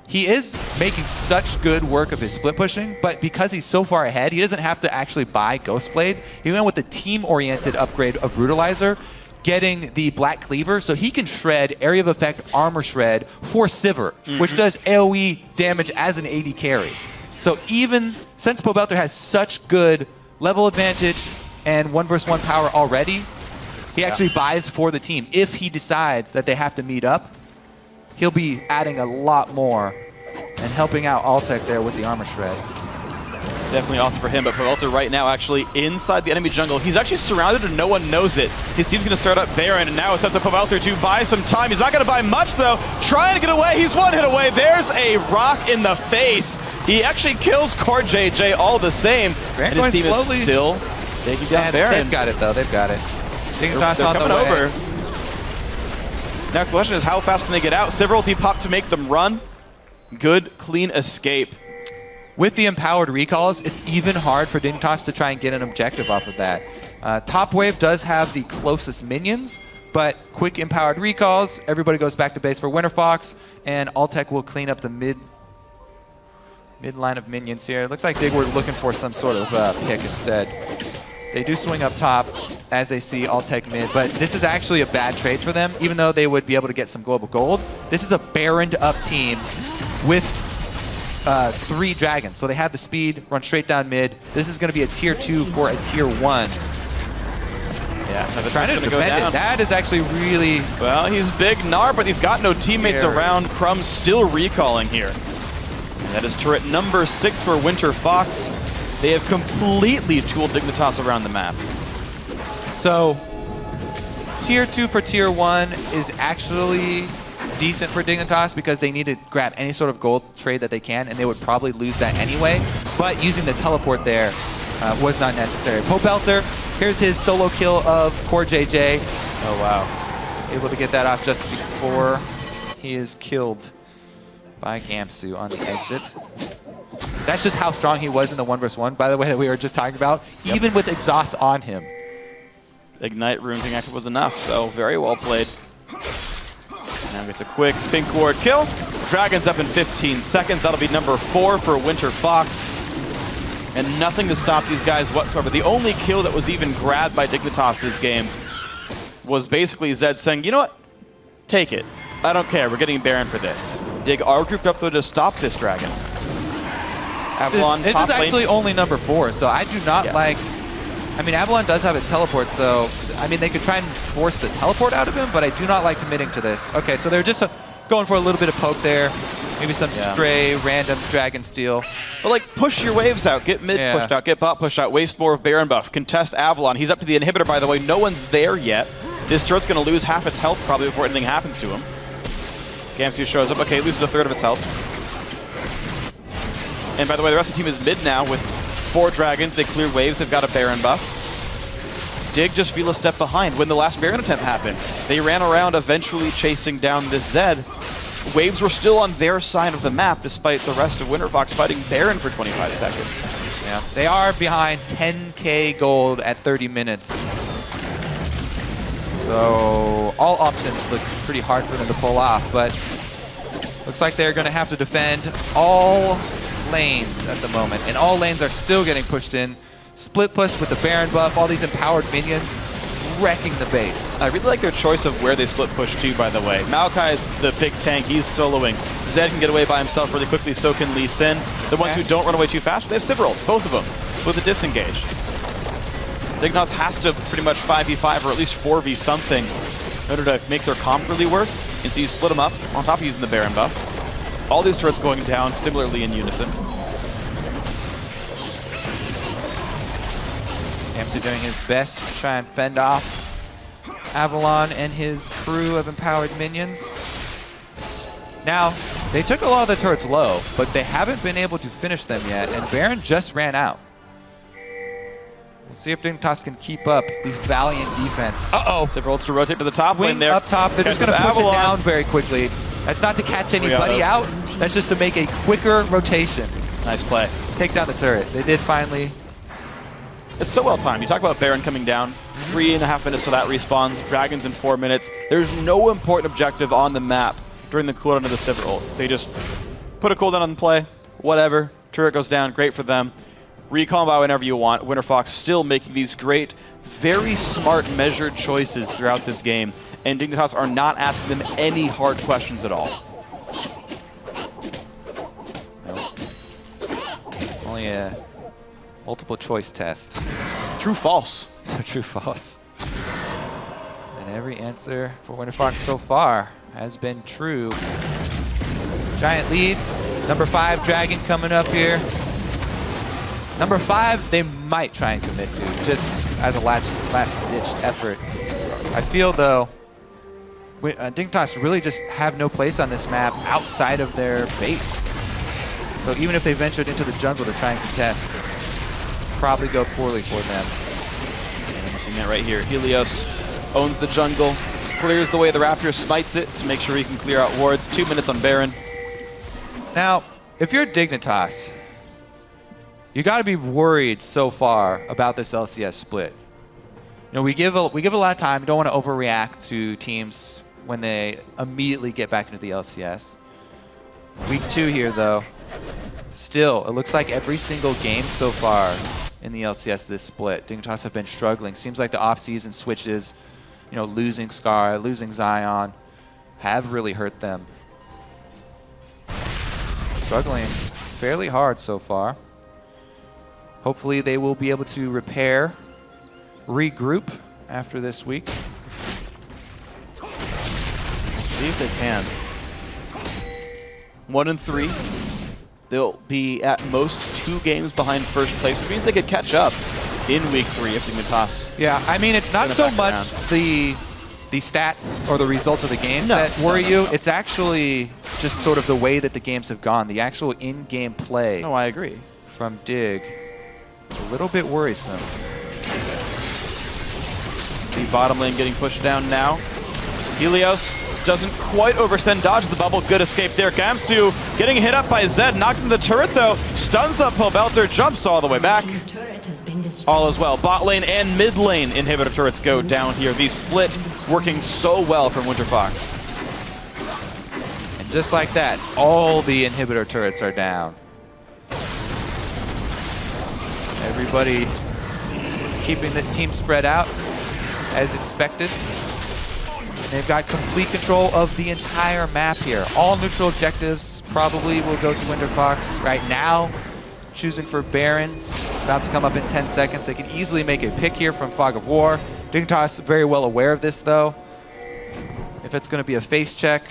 he is making such good work of his split pushing, but because he's so far ahead, he doesn't have to actually buy Ghostblade. He went with the team-oriented upgrade of Brutalizer, getting the Black Cleaver, so he can shred Area of Effect Armor Shred for Sivir, which does AoE damage as an AD carry. So even since Pobelter has such good level advantage and 1v1 power already, he actually buys for the team. If he decides that they have to meet up, he'll be adding a lot more and helping out Altec there with the Armor Shred. Definitely awesome for him, but Pabelter right now actually inside the enemy jungle. He's actually surrounded and no one knows it. His team's going to start up Baron, and now it's up to Pabelter to buy some time. He's not going to buy much, though. Trying to get away. He's one hit away. There's a rock in the face. He actually kills Core JJ all the same. Baron and his team slowly. is still taking down Baron. They've got it, though. They've got it. Dignitas They're on the coming way. over. Now the question is, how fast can they get out? Several team pop to make them run. Good, clean escape. With the empowered recalls, it's even hard for Dignitas to try and get an objective off of that. Top Wave does have the closest minions, but quick empowered recalls, everybody goes back to base for Winterfox, and Altec will clean up the mid line of minions here. It looks like Dig were looking for some sort of pick instead. They do swing up top as they see Altec mid, but this is actually a bad trade for them, even though they would be able to get some global gold. This is a Baroned up team with 3 dragons. So they have the speed, run straight down mid. This is going to be a tier 2 for a tier 1. Yeah, They're trying to defend it. That is actually really... Well, he's big Gnar, but he's got no teammates around. Crumb still recalling here. And that is turret number 6 for Winterfox. They have completely tooled Dignitas around the map. So, tier 2 for tier 1 is actually decent for Dignitas because they need to grab any sort of gold trade that they can, and they would probably lose that anyway. But using the teleport there was not necessary. Pabelter, here's his solo kill of Core JJ. Oh, wow. Able to get that off just before he is killed by Gamsu on the exit. That's just how strong he was in the 1v1, by the way, that we were just talking about, even with exhaust on him. Ignite Rune King active was enough, so very well played. Now gets a quick pink ward kill. Dragon's up in 15 seconds. That'll be number 4 for Winterfox. And nothing to stop these guys whatsoever. The only kill that was even grabbed by Dignitas this game was basically Zed saying, you know what? Take it. I don't care. We're getting Baron for this. Dig are grouped up though to stop this dragon. Avalon, This is actually only number 4, so I do not like... I mean, Avalon does have his teleport, so, I mean, they could try and force the teleport out of him, but I do not like committing to this. Okay, so they're just going for a little bit of poke there. Maybe some stray, random dragon steal. But, like, push your waves out. Get mid pushed out. Get bot pushed out. Waste more of Baron buff. Contest Avalon. He's up to the inhibitor, by the way. No one's there yet. This turret's going to lose half its health probably before anything happens to him. Gamsu shows up. Okay, loses a third of its health. And by the way, the rest of the team is mid now with 4 dragons. They clear waves. They've got a Baron buff. Dig just feel a step behind. When the last Baron attempt happened, they ran around eventually chasing down this Zed. Waves were still on their side of the map despite the rest of Winterfox fighting Baron for 25 seconds. Yeah, they are behind 10k gold at 30 minutes. So all options look pretty hard for them to pull off, but looks like they're going to have to defend all lanes at the moment, and all lanes are still getting pushed in. Split push with the Baron buff, all these empowered minions wrecking the base. I really like their choice of where they split push to, by the way. Maokai is the big tank, he's soloing. Zed can get away by himself really quickly, so can Lee Sin. The ones who don't run away too fast, they have Sivril, both of them, with a disengage. Dignitas has to pretty much 5v5 or at least 4v something in order to make their comp really work. And so you split them up, on top of using the Baron buff. All these turrets going down similarly in unison. Gamsu doing his best to try and fend off Avalon and his crew of empowered minions. Now, they took a lot of the turrets low, but they haven't been able to finish them yet, and Baron just ran out. We'll see if Dignitas can keep up the valiant defense. Uh-oh! Sivril to rotate to the top lane there. Up top, they're just going to push it down very quickly. That's not to catch anybody out, that's just to make a quicker rotation. Nice play. Take down the turret. They did finally. It's so well timed. You talk about Baron coming down, 3.5 minutes till that respawns, Dragons in 4 minutes. There's no important objective on the map during the cooldown of the Sivril. They just put a cooldown on the play, whatever, turret goes down, great for them. Recall by whenever you want. Winterfox still making these great, very smart, measured choices throughout this game, and Dignitas are not asking them any hard questions at all. Only a multiple choice test. True, false. True, false. And every answer for Winterfox so far has been true. Giant lead. Number 5 Dragon coming up here. Number 5, they might try and commit to, just as a last-ditch effort. I feel, though, Dignitas really just have no place on this map outside of their base. So even if they ventured into the jungle to try and contest, probably go poorly for them. And we're seeing that right here. Helios owns the jungle, clears the way the Raptor, smites it to make sure he can clear out wards. 2 minutes on Baron. Now, if you're Dignitas, you got to be worried so far about this LCS split. You know, we give a lot of time. We don't want to overreact to teams when they immediately get back into the LCS. Week 2 here, though. Still, it looks like every single game so far in the LCS this split, Dignitas have been struggling. Seems like the off-season switches, you know, losing Scar, losing Zion, have really hurt them. Struggling fairly hard so far. Hopefully they will be able to repair, regroup after this week. We'll see if they can. 1-3. They'll be at most 2 games behind first place, which means they could catch up in week 3 if Dignitas. Yeah, I mean, it's not so much the stats or the results of the games that worry you. It's actually just sort of the way that the games have gone. The actual in-game play. No, I agree. From Dig, a little bit worrisome. See bottom lane getting pushed down now. Helios doesn't quite overextend, dodges the bubble. Good escape there. Gamsu getting hit up by Zed, knocked into the turret though. Stuns up Pobelter, jumps all the way back. All as well. Bot lane and mid lane inhibitor turrets go down here. The split working so well from Winterfox. And just like that, all the inhibitor turrets are down. Everybody keeping this team spread out as expected. And they've got complete control of the entire map here. All neutral objectives probably will go to Winterfox right now. Choosing for Baron. About to come up in 10 seconds. They can easily make a pick here from Fog of War. Dignitas very well aware of this though. If it's going to be a face check,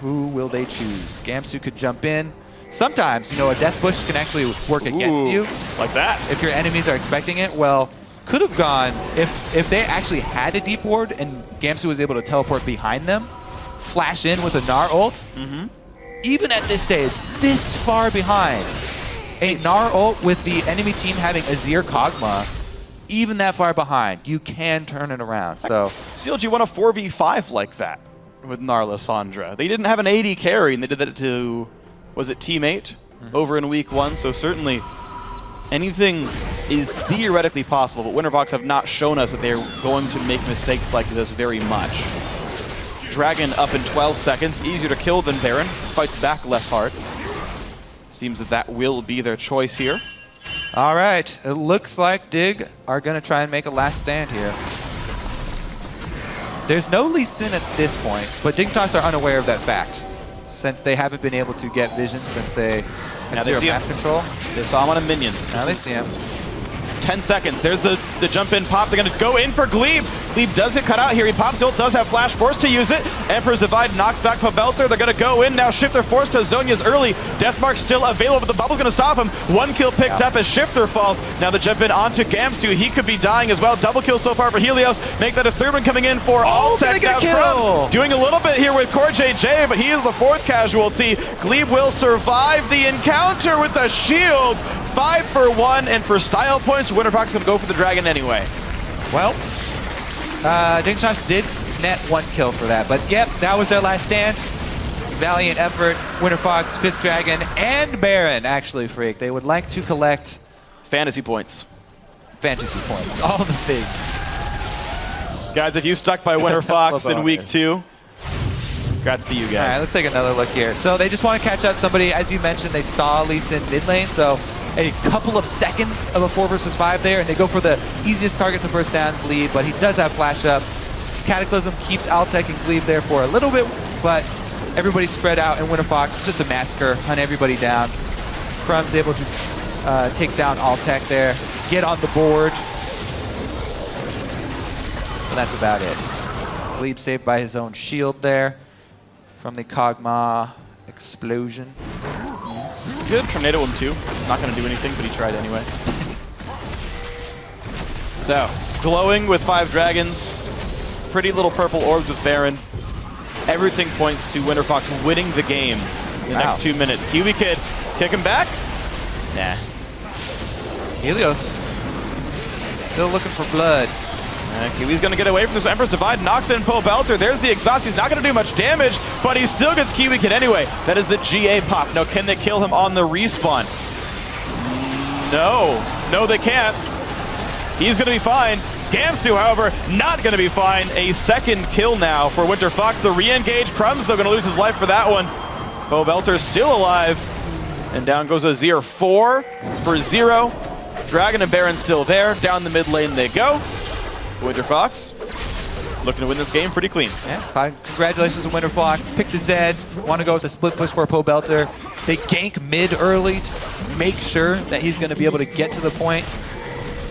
who will they choose? Gamsu could jump in. Sometimes, you know, a death push can actually work against you. Like that. If your enemies are expecting it, well, could have gone if they actually had a deep ward and Gamsu was able to teleport behind them, flash in with a Gnar ult. Even at this stage, this far behind, a Gnar ult with the enemy team having Azir Kog'Maw, even that far behind, you can turn it around. So CLG won a 4v5 like that with Gnar Lissandra. They didn't have an AD carry, and they did that to, was it Teammate over in week 1? So certainly anything is theoretically possible, but Winterfox have not shown us that they're going to make mistakes like this very much. Dragon up in 12 seconds, easier to kill than Baron, fights back less hard. Seems that that will be their choice here. All right, it looks like Dig are going to try and make a last stand here. There's no Lee Sin at this point, but Dignitas are unaware of that fact, since they haven't been able to get vision since they had zero map control. They saw him on a minion. Now they see him. 10 seconds. There's the jump in pop. They're going to go in for Glebe. Glebe does get cut out here. He pops ult, does have flash, forced to use it. Emperor's Divide knocks back Pobelter. They're going to go in now. Shifter forced to Zhonya's early. Deathmark still available, but the bubble's going to stop him. 1 kill picked up as Shifter falls. Now the jump in onto Gamsu. He could be dying as well. Double kill so far for Helios. Make that a 3rd one coming in for Alltech. Now Crumbs doing a little bit here with Core JJ, but he is the 4th casualty. Glebe will survive the encounter with the shield. 5 for 1, and for style points, Winterfox going to go for the Dragon anyway. Well, Dignitas did net 1 kill for that, but yep, that was their last stand. Valiant effort. Winterfox, 5th Dragon, and Baron, actually, Freak. They would like to collect fantasy points. Fantasy points, all the things. Guys, if you stuck by Winterfox in week 2, congrats to you guys. All right, let's take another look here. So they just want to catch out somebody. As you mentioned, they saw Lee Sin mid lane, so a couple of seconds of a 4 versus 5 there, and they go for the easiest target to burst down Glebe, but he does have flash up. Cataclysm keeps Alltech and Glebe there for a little bit, but everybody's spread out, and Winterfox is just a massacre, hunt everybody down. Crumb's able to take down Alltech there, get on the board. And that's about it. Glebe saved by his own shield there from the Kog'Maw explosion. Good tornado him too. It's not going to do anything, but he tried anyway. So, glowing with 5 dragons, pretty little purple orbs with Baron. Everything points to Winterfox winning the game in the next 2 minutes. Kiwi Kid, kick him back? Nah. Helios still looking for blood. Kiwi's going to get away from this Emperor's Divide, knocks in Pobelter. There's the exhaust. He's not going to do much damage, but he still gets Kiwi Kid anyway. That is the GA pop. Now, can they kill him on the respawn? No, they can't. He's going to be fine. Gamsu, however, not going to be fine. A second kill now for Winterfox. The re-engage. Crumbs, though, going to lose his life for that one. Pobelter still alive. And down goes Azir. 4 for 0. Dragon and Baron still there. Down the mid lane they go. Winterfox looking to win this game pretty clean. Yeah, congratulations to Winterfox. Pick the Zed. Want to go with the split push for Pobelter. They gank mid early to make sure that he's going to be able to get to the point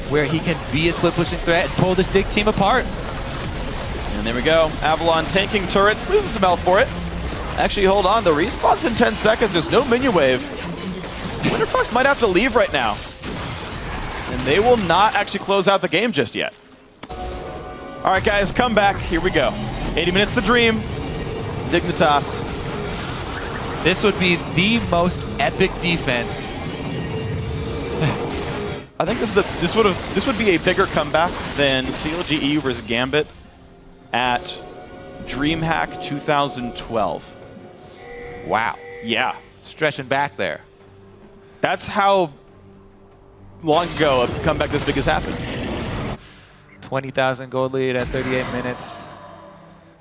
where he can be a split pushing threat and pull this Dig team apart. And there we go. Avalon tanking turrets, losing some health for it. Actually, hold on. The respawn's in 10 seconds. There's no minion wave. Winterfox might have to leave right now. And they will not actually close out the game just yet. All right, guys, come back. Here we go. 80 minutes the dream. Dignitas. This would be the most epic defense. I think this would be a bigger comeback than CLGE versus Gambit at DreamHack 2012. Wow. Yeah. Stretching back there. That's how long ago a comeback this big has happened. 20,000 gold lead at 38 minutes,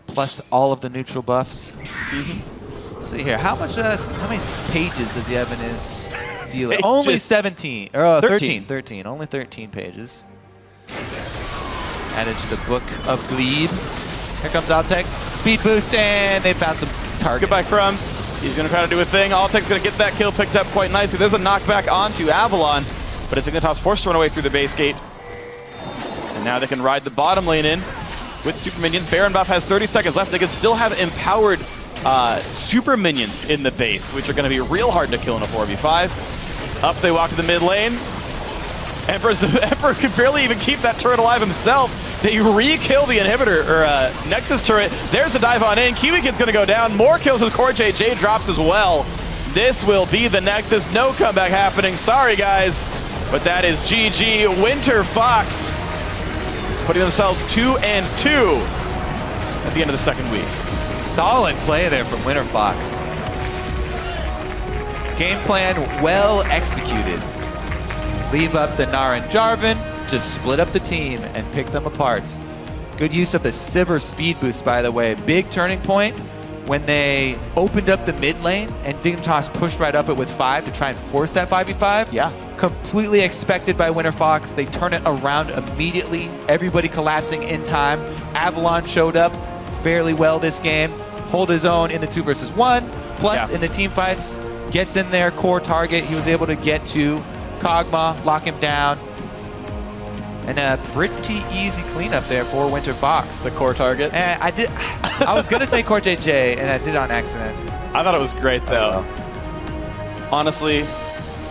plus all of the neutral buffs. Let's see here, how many pages does he have in his dealer? Only 17, or 13. Only 13 pages. Added to the book of Glebe. Here comes Altec, speed boost, and they found some targets. Goodbye, Crumbs. He's going to try to do a thing. Altec's going to get that kill picked up quite nicely. There's a knockback onto Avalon, but it's Dignitas forced to run away through the base gate. And now they can ride the bottom lane in with super minions. Baron buff has 30 seconds left. They can still have empowered super minions in the base, which are going to be real hard to kill in a 4v5. Up they walk to the mid lane. Emperor can barely even keep that turret alive himself. They re-kill the inhibitor, or Nexus turret. There's a dive on in. Kiwi Kid's going to go down. More kills with Core JJ drops as well. This will be the Nexus. No comeback happening. Sorry, guys. But that is GG. Winterfox putting themselves 2-2 at the end of the second week. Solid play there from Winterfox. Game plan well executed. Leave up the Nara and Jarvan, just split up the team and pick them apart. Good use of the Sivir speed boost, by the way. Big turning point when they opened up the mid lane and Dignitas pushed right up it with 5 to try and force that 5v5. Yeah. Completely expected by Winterfox. They turn it around immediately. Everybody collapsing in time. Avalon showed up fairly well this game. Hold his own in the 2 versus 1. Plus, in the team fights, gets in there, core target. He was able to get to Kog'Maw, lock him down. And a pretty easy cleanup there for Winterfox. The core target. And I was going to say Core JJ, and I did on accident. I thought it was great, though. Honestly,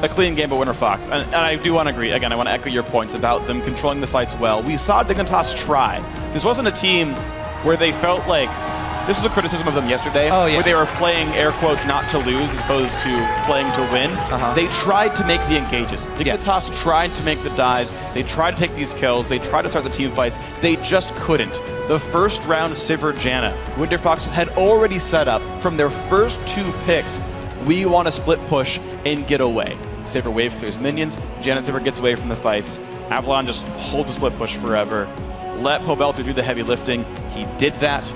a clean game by Winterfox. And I do want to agree. Again, I want to echo your points about them controlling the fights well. We saw Dignitas try. This wasn't a team where they felt like, this was a criticism of them yesterday, where they were playing, air quotes, not to lose as opposed to playing to win. They tried to make the engages. Dignitas tried to make the dives. They tried to take these kills. They tried to start the team fights. They just couldn't. The first round Sivir Janna, Winterfox had already set up from their first 2 picks, we want to split push and get away. Sivir wave clears minions. Janna Sivir gets away from the fights. Avalon just holds a split push forever. Let Pobelter do the heavy lifting. He did that.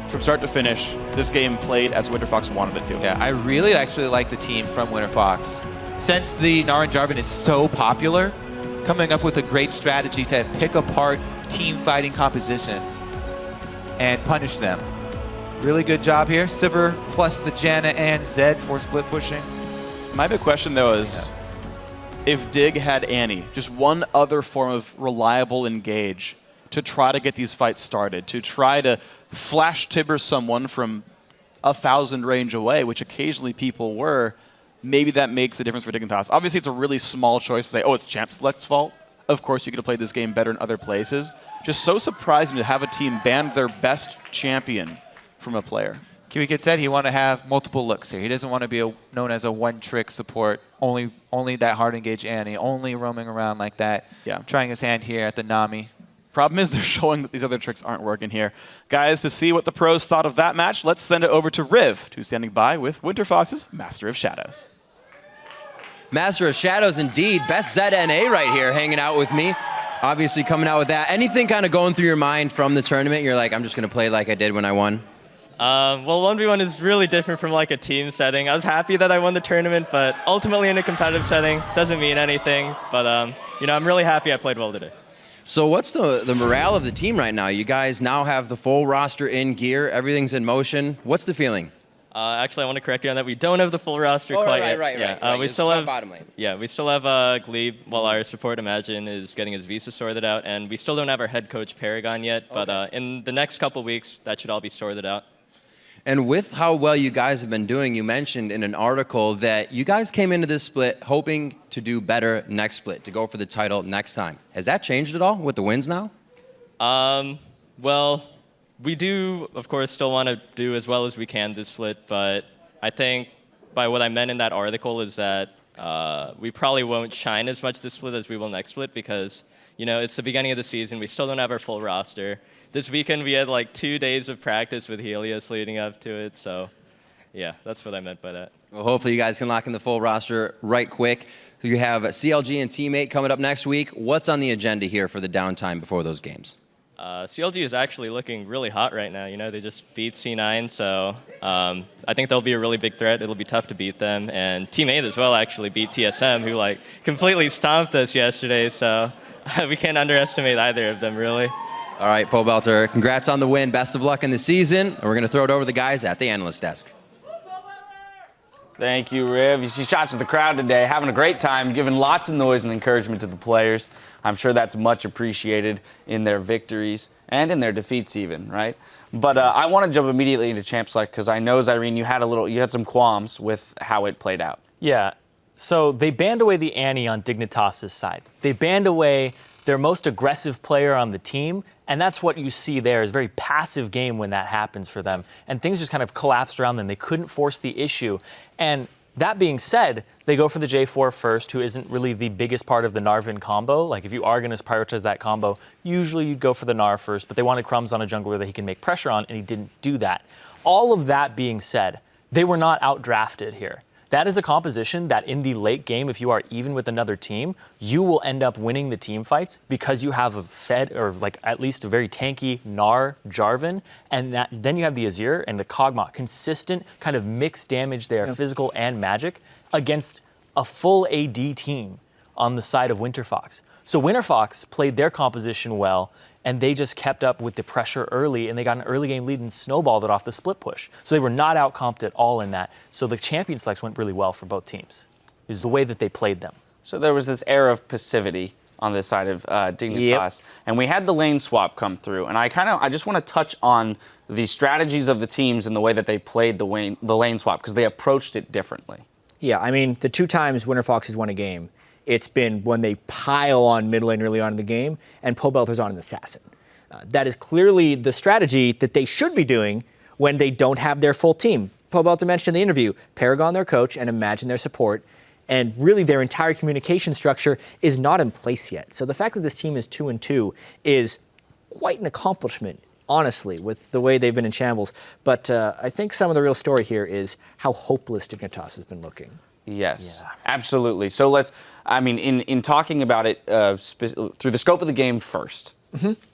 From start to finish, this game played as Winterfox wanted it to. Yeah, I really actually like the team from Winterfox. Since the Nara and Jarvan is so popular, coming up with a great strategy to pick apart team fighting compositions and punish them. Really good job here. Sivir plus the Janna and Zed for split pushing. My big question, though, is if Dig had Annie, just one other form of reliable engage to try to get these fights started, to try to flash Tibber someone from 1,000 range away, which occasionally people were, maybe that makes a difference for Dignitas. Obviously, it's a really small choice to say, oh, it's Champ Select's fault. of course, you could have played this game better in other places. Just so surprising to have a team ban their best champion from a player. Kiwi Kid said he wanted to have multiple looks here. He doesn't want to be known as a one-trick support, only that hard engage Annie, only roaming around like that, trying his hand here at the Nami. Problem is they're showing that these other tricks aren't working here. Guys, to see what the pros thought of that match, let's send it over to Riv, who's standing by with Winterfox's Master of Shadows. Master of Shadows indeed. Best ZNA right here hanging out with me. Obviously coming out with that. Anything kind of going through your mind from the tournament? You're like, I'm just going to play like I did when I won? Well, 1v1 is really different from like a team setting. I was happy that I won the tournament, but ultimately in a competitive setting, doesn't mean anything. But, you know, I'm really happy I played well today. So what's the morale of the team right now? You guys now have the full roster in gear. Everything's in motion. What's the feeling? Actually, I want to correct you on that. We don't have the full roster quite yet. Right. We It's still not have bottom lane. Yeah, we still have Glebe, while our support Imagine is getting his visa sorted out, and we still don't have our head coach Paragon yet. Okay. But in the next couple weeks, that should all be sorted out. And with how well you guys have been doing, you mentioned in an article that you guys came into this split hoping to do better next split, to go for the title next time. Has that changed at all with the wins now? Well, we do, of course, still want to do as well as we can this split, but I think by what I meant in that article is that we probably won't shine as much this split as we will next split because, you know, it's the beginning of the season. We still don't have our full roster. This weekend, we had like 2 days of practice with Helios leading up to it, so yeah, that's what I meant by that. Well, hopefully you guys can lock in the full roster right quick. You have CLG and Teammate coming up next week. What's on the agenda here for the downtime before those games? CLG is actually looking really hot right now. You know, they just beat C9, so I think they'll be a really big threat. It'll be tough to beat them. And Team 8 as well actually beat TSM, who like completely stomped us yesterday, so we can't underestimate either of them, really. All right, Pobelter, congrats on the win. Best of luck in the season. And we're going to throw it over to the guys at the analyst desk. Thank you, Riv. You see shots of the crowd today, having a great time, giving lots of noise and encouragement to the players. I'm sure that's much appreciated in their victories and in their defeats even, right? But I want to jump immediately into Champ Select because I know, Zyrene, you had some qualms with how it played out. Yeah. So they banned away the Annie on Dignitas' side. They banned away their most aggressive player on the team, and that's what you see there is a very passive game when that happens for them. And things just kind of collapsed around them. They couldn't force the issue. And that being said, they go for the J4 first, who isn't really the biggest part of the Narvin combo. Like, if you are going to prioritize that combo, usually you'd go for the Nar first, but they wanted Crumbs on a jungler that he can make pressure on, and he didn't do that. All of that being said, they were not outdrafted here. That is a composition that in the late game, if you are even with another team, you will end up winning the team fights because you have a fed or like at least a very tanky Gnar Jarvan, and then you have the Azir and the Kog'Maw, consistent kind of mixed damage there, physical and magic, against a full AD team on the side of Winterfox. So Winterfox played their composition well, and they just kept up with the pressure early, and they got an early game lead and snowballed it off the split push. So they were not out-comped at all in that. So the champion selects went really well for both teams, is the way that they played them. So there was this air of passivity on the side of Dignitas, and we had the lane swap come through. And I just want to touch on the strategies of the teams and the way that they played the lane swap, because they approached it differently. Yeah, I mean, the 2 times Winterfox has won a game, it's been when they pile on mid lane early on in the game, and Pobelter's on an assassin. That is clearly the strategy that they should be doing when they don't have their full team. Pobelter mentioned in the interview, Paragon their coach and Imagine their support, and really their entire communication structure is not in place yet. So the fact that this team is 2-2 is quite an accomplishment, honestly, with the way they've been in shambles. But I think some of the real story here is how hopeless Dignitas has been looking. Yes, absolutely. So in talking about it through the scope of the game first,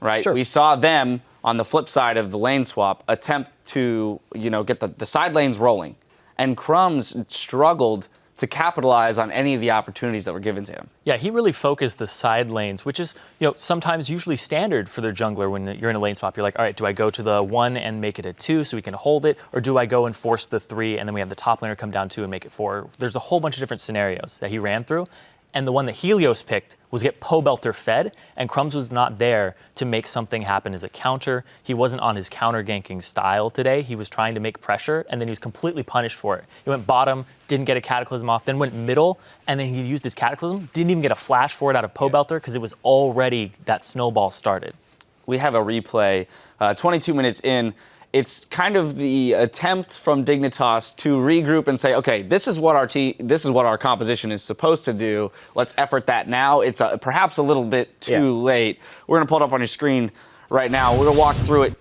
right? Sure. We saw them on the flip side of the lane swap attempt to, get the side lanes rolling, and Crumbs struggled to capitalize on any of the opportunities that were given to him. Yeah, he really focused the side lanes, which is, sometimes usually standard for their jungler when you're in a lane swap. You're like, all right, do I go to the 1 and make it a 2 so we can hold it? Or do I go and force the 3 and then we have the top laner come down 2 and make it 4? There's a whole bunch of different scenarios that he ran through. And the one that Helios picked was get Pobelter fed, and Crumbs was not there to make something happen as a counter. He wasn't on his counter ganking style today. He was trying to make pressure, and then he was completely punished for it. He went bottom, didn't get a Cataclysm off, then went middle, and then he used his Cataclysm, didn't even get a flash for it out of Pobelter because it was already that snowball started. We have a replay 22 minutes in. It's kind of the attempt from Dignitas to regroup and say, okay, this is what our composition is supposed to do. Let's effort that now. It's perhaps a little bit too late. We're going to pull it up on your screen right now. We're going to walk through it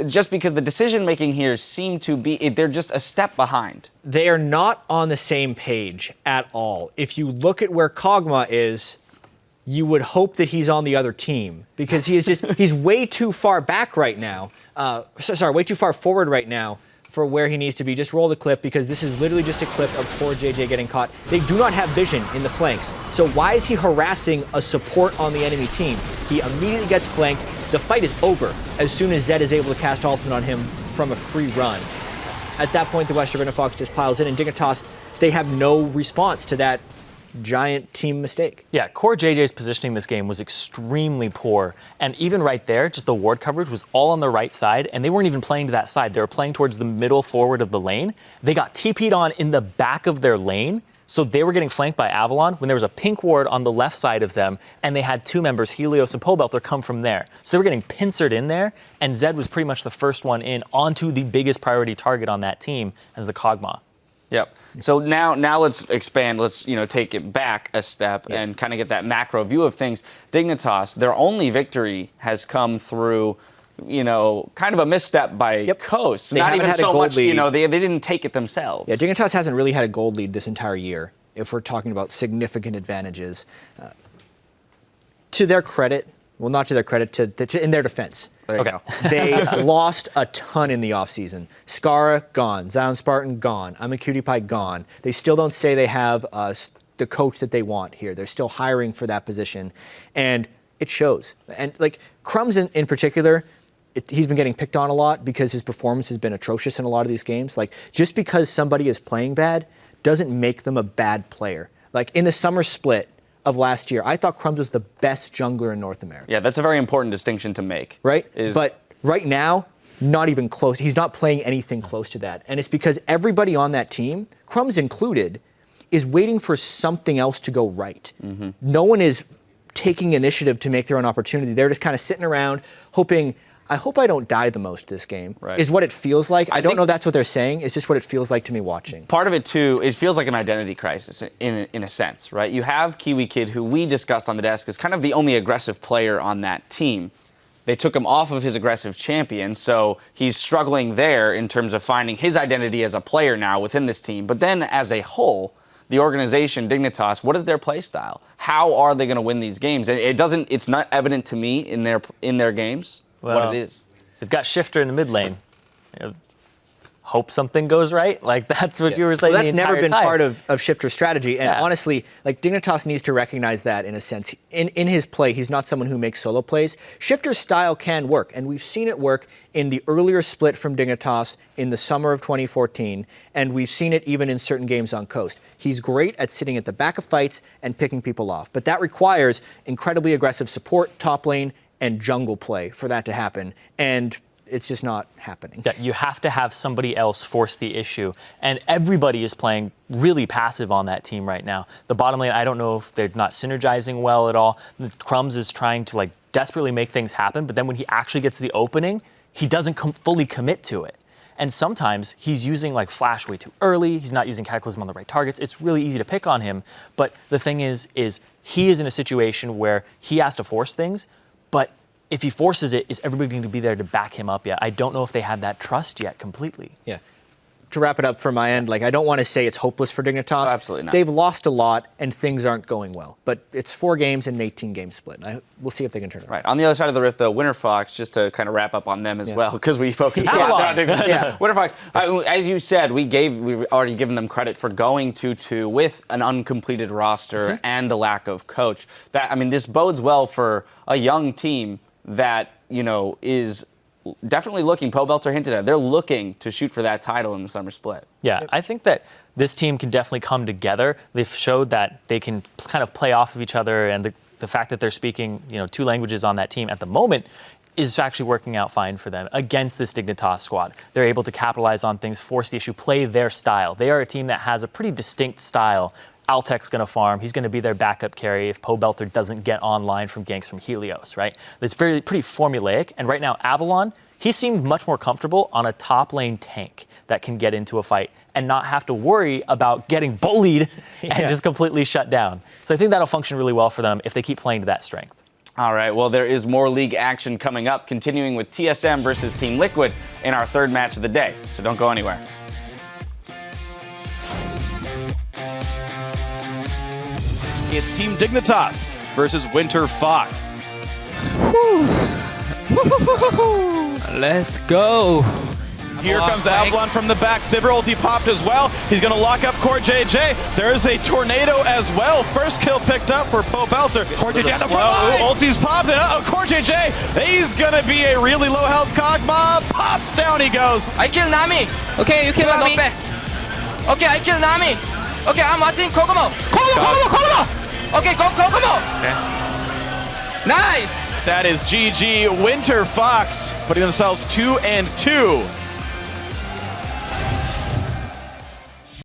just because the decision-making here seem to be, they're just a step behind. They are not on the same page at all. If you look at where Kog'Maw is, you would hope that he's on the other team because he's way too far back right now. Way too far forward right now for where he needs to be. Just roll the clip because this is literally just a clip of poor JJ getting caught. They do not have vision in the flanks. So why is he harassing a support on the enemy team? He immediately gets flanked. The fight is over as soon as Zed is able to cast ultimate on him from a free run. At that point, the Western Winterfox just piles in, and Dignitas, they have no response to that giant team mistake. Yeah, Core JJ's positioning this game was extremely poor. And even right there, just the ward coverage was all on the right side, and they weren't even playing to that side. They were playing towards the middle forward of the lane. They got TP'd on in the back of their lane, so they were getting flanked by Avalon when there was a pink ward on the left side of them, and they had two members, Helios and Pobelter, come from there. So they were getting pincered in there, and Zed was pretty much the first one in onto the biggest priority target on that team as the Kog'Maw. Yep. So now let's expand. Let's take it back a step and kind of get that macro view of things. Dignitas, their only victory has come through, kind of a misstep by Coast. They Not even had a so gold much. lead. They didn't take it themselves. Yeah, Dignitas hasn't really had a gold lead this entire year. If we're talking about significant advantages, to their credit, well, not to their credit, in their defense. There you go. They lost a ton in the offseason. Skara, gone. Zion Spartan, gone. I'm a Cutie Pie, gone. They still don't say they have the coach that they want here. They're still hiring for that position. And it shows. And, Crumbs in particular, he's been getting picked on a lot because his performance has been atrocious in a lot of these games. Just because somebody is playing bad doesn't make them a bad player. In the summer split of last year, I thought Crumbs was the best jungler in North America. Yeah, that's a very important distinction to make. Right? But right now, not even close. He's not playing anything close to that. And it's because everybody on that team, Crumbs included, is waiting for something else to go right. Mm-hmm. No one is taking initiative to make their own opportunity. They're just kind of sitting around hoping, I hope I don't die the most this game, is what it feels like. I don't know that's what they're saying. It's just what it feels like to me watching. Part of it, too, it feels like an identity crisis in a sense, right? You have Kiwi Kid, who we discussed on the desk, is kind of the only aggressive player on that team. They took him off of his aggressive champion, so he's struggling there in terms of finding his identity as a player now within this team. But then, as a whole, the organization, Dignitas, what is their play style? How are they going to win these games? And it's not evident to me in their games. What it is. They've got Shifter in the mid lane. Hope something goes right. That's what you were saying. Well, that's never been time. part of Shifter's strategy. And honestly, Dignitas needs to recognize that in a sense. In his play, he's not someone who makes solo plays. Shifter's style can work, and we've seen it work in the earlier split from Dignitas in the summer of 2014, and we've seen it even in certain games on Coast. He's great at sitting at the back of fights and picking people off, but that requires incredibly aggressive support, top lane, and jungle play for that to happen, and it's just not happening. Yeah, you have to have somebody else force the issue, and everybody is playing really passive on that team right now. The bottom lane, I don't know if they're not synergizing well at all. Crumbs is trying to desperately make things happen, but then when he actually gets the opening, he doesn't fully commit to it. And sometimes he's using flash way too early. He's not using Cataclysm on the right targets. It's really easy to pick on him. But the thing is he is in a situation where he has to force things, but if he forces it, is everybody going to be there to back him up yet? I don't know if they have that trust yet completely. Yeah. To wrap it up from my end, I don't want to say it's hopeless for Dignitas. Oh, absolutely not. They've lost a lot, and things aren't going well. But it's 4 games and an 18-game split. We'll see if they can turn it around. Right. On the other side of the rift, though, Winterfox, just to kind of wrap up on them as well, because we focused on Winterfox. As you said, we've already given them credit for going 2-2 with an uncompleted roster and a lack of coach. This bodes well for a young team that, is definitely looking, Pobelter hinted at, they're looking to shoot for that title in the summer split. Yeah, I think that this team can definitely come together. They've showed that they can kind of play off of each other, and the fact that they're speaking, 2 languages on that team at the moment is actually working out fine for them against this Dignitas squad. They're able to capitalize on things, force the issue, play their style. They are a team that has a pretty distinct style. Altec's going to farm. He's going to be their backup carry if Pobelter doesn't get online from ganks from Helios, right? It's pretty formulaic. And right now, Avalon, he seemed much more comfortable on a top lane tank that can get into a fight and not have to worry about getting bullied and just completely shut down. So I think that'll function really well for them if they keep playing to that strength. All right, well, there is more league action coming up, continuing with TSM versus Team Liquid in our 3rd match of the day. So don't go anywhere. It's Team Dignitas versus Winterfox. Let's go. Here comes Avalon from the back. Sivir ulti popped as well. He's going to lock up Core JJ. There's a tornado as well. First kill picked up for Pobelter. Core JJ on the front line. Ulti's popped. Core JJ, he's going to be a really low health Kog'Maw. Pop, down he goes. I kill Nami. Okay, you kill Nami. Okay, I kill Nami. Okay, I'm watching Kog'Maw. Kog'Maw. Okay, go Kog'Maw. Okay. Nice. That is GG. Winterfox putting themselves 2-2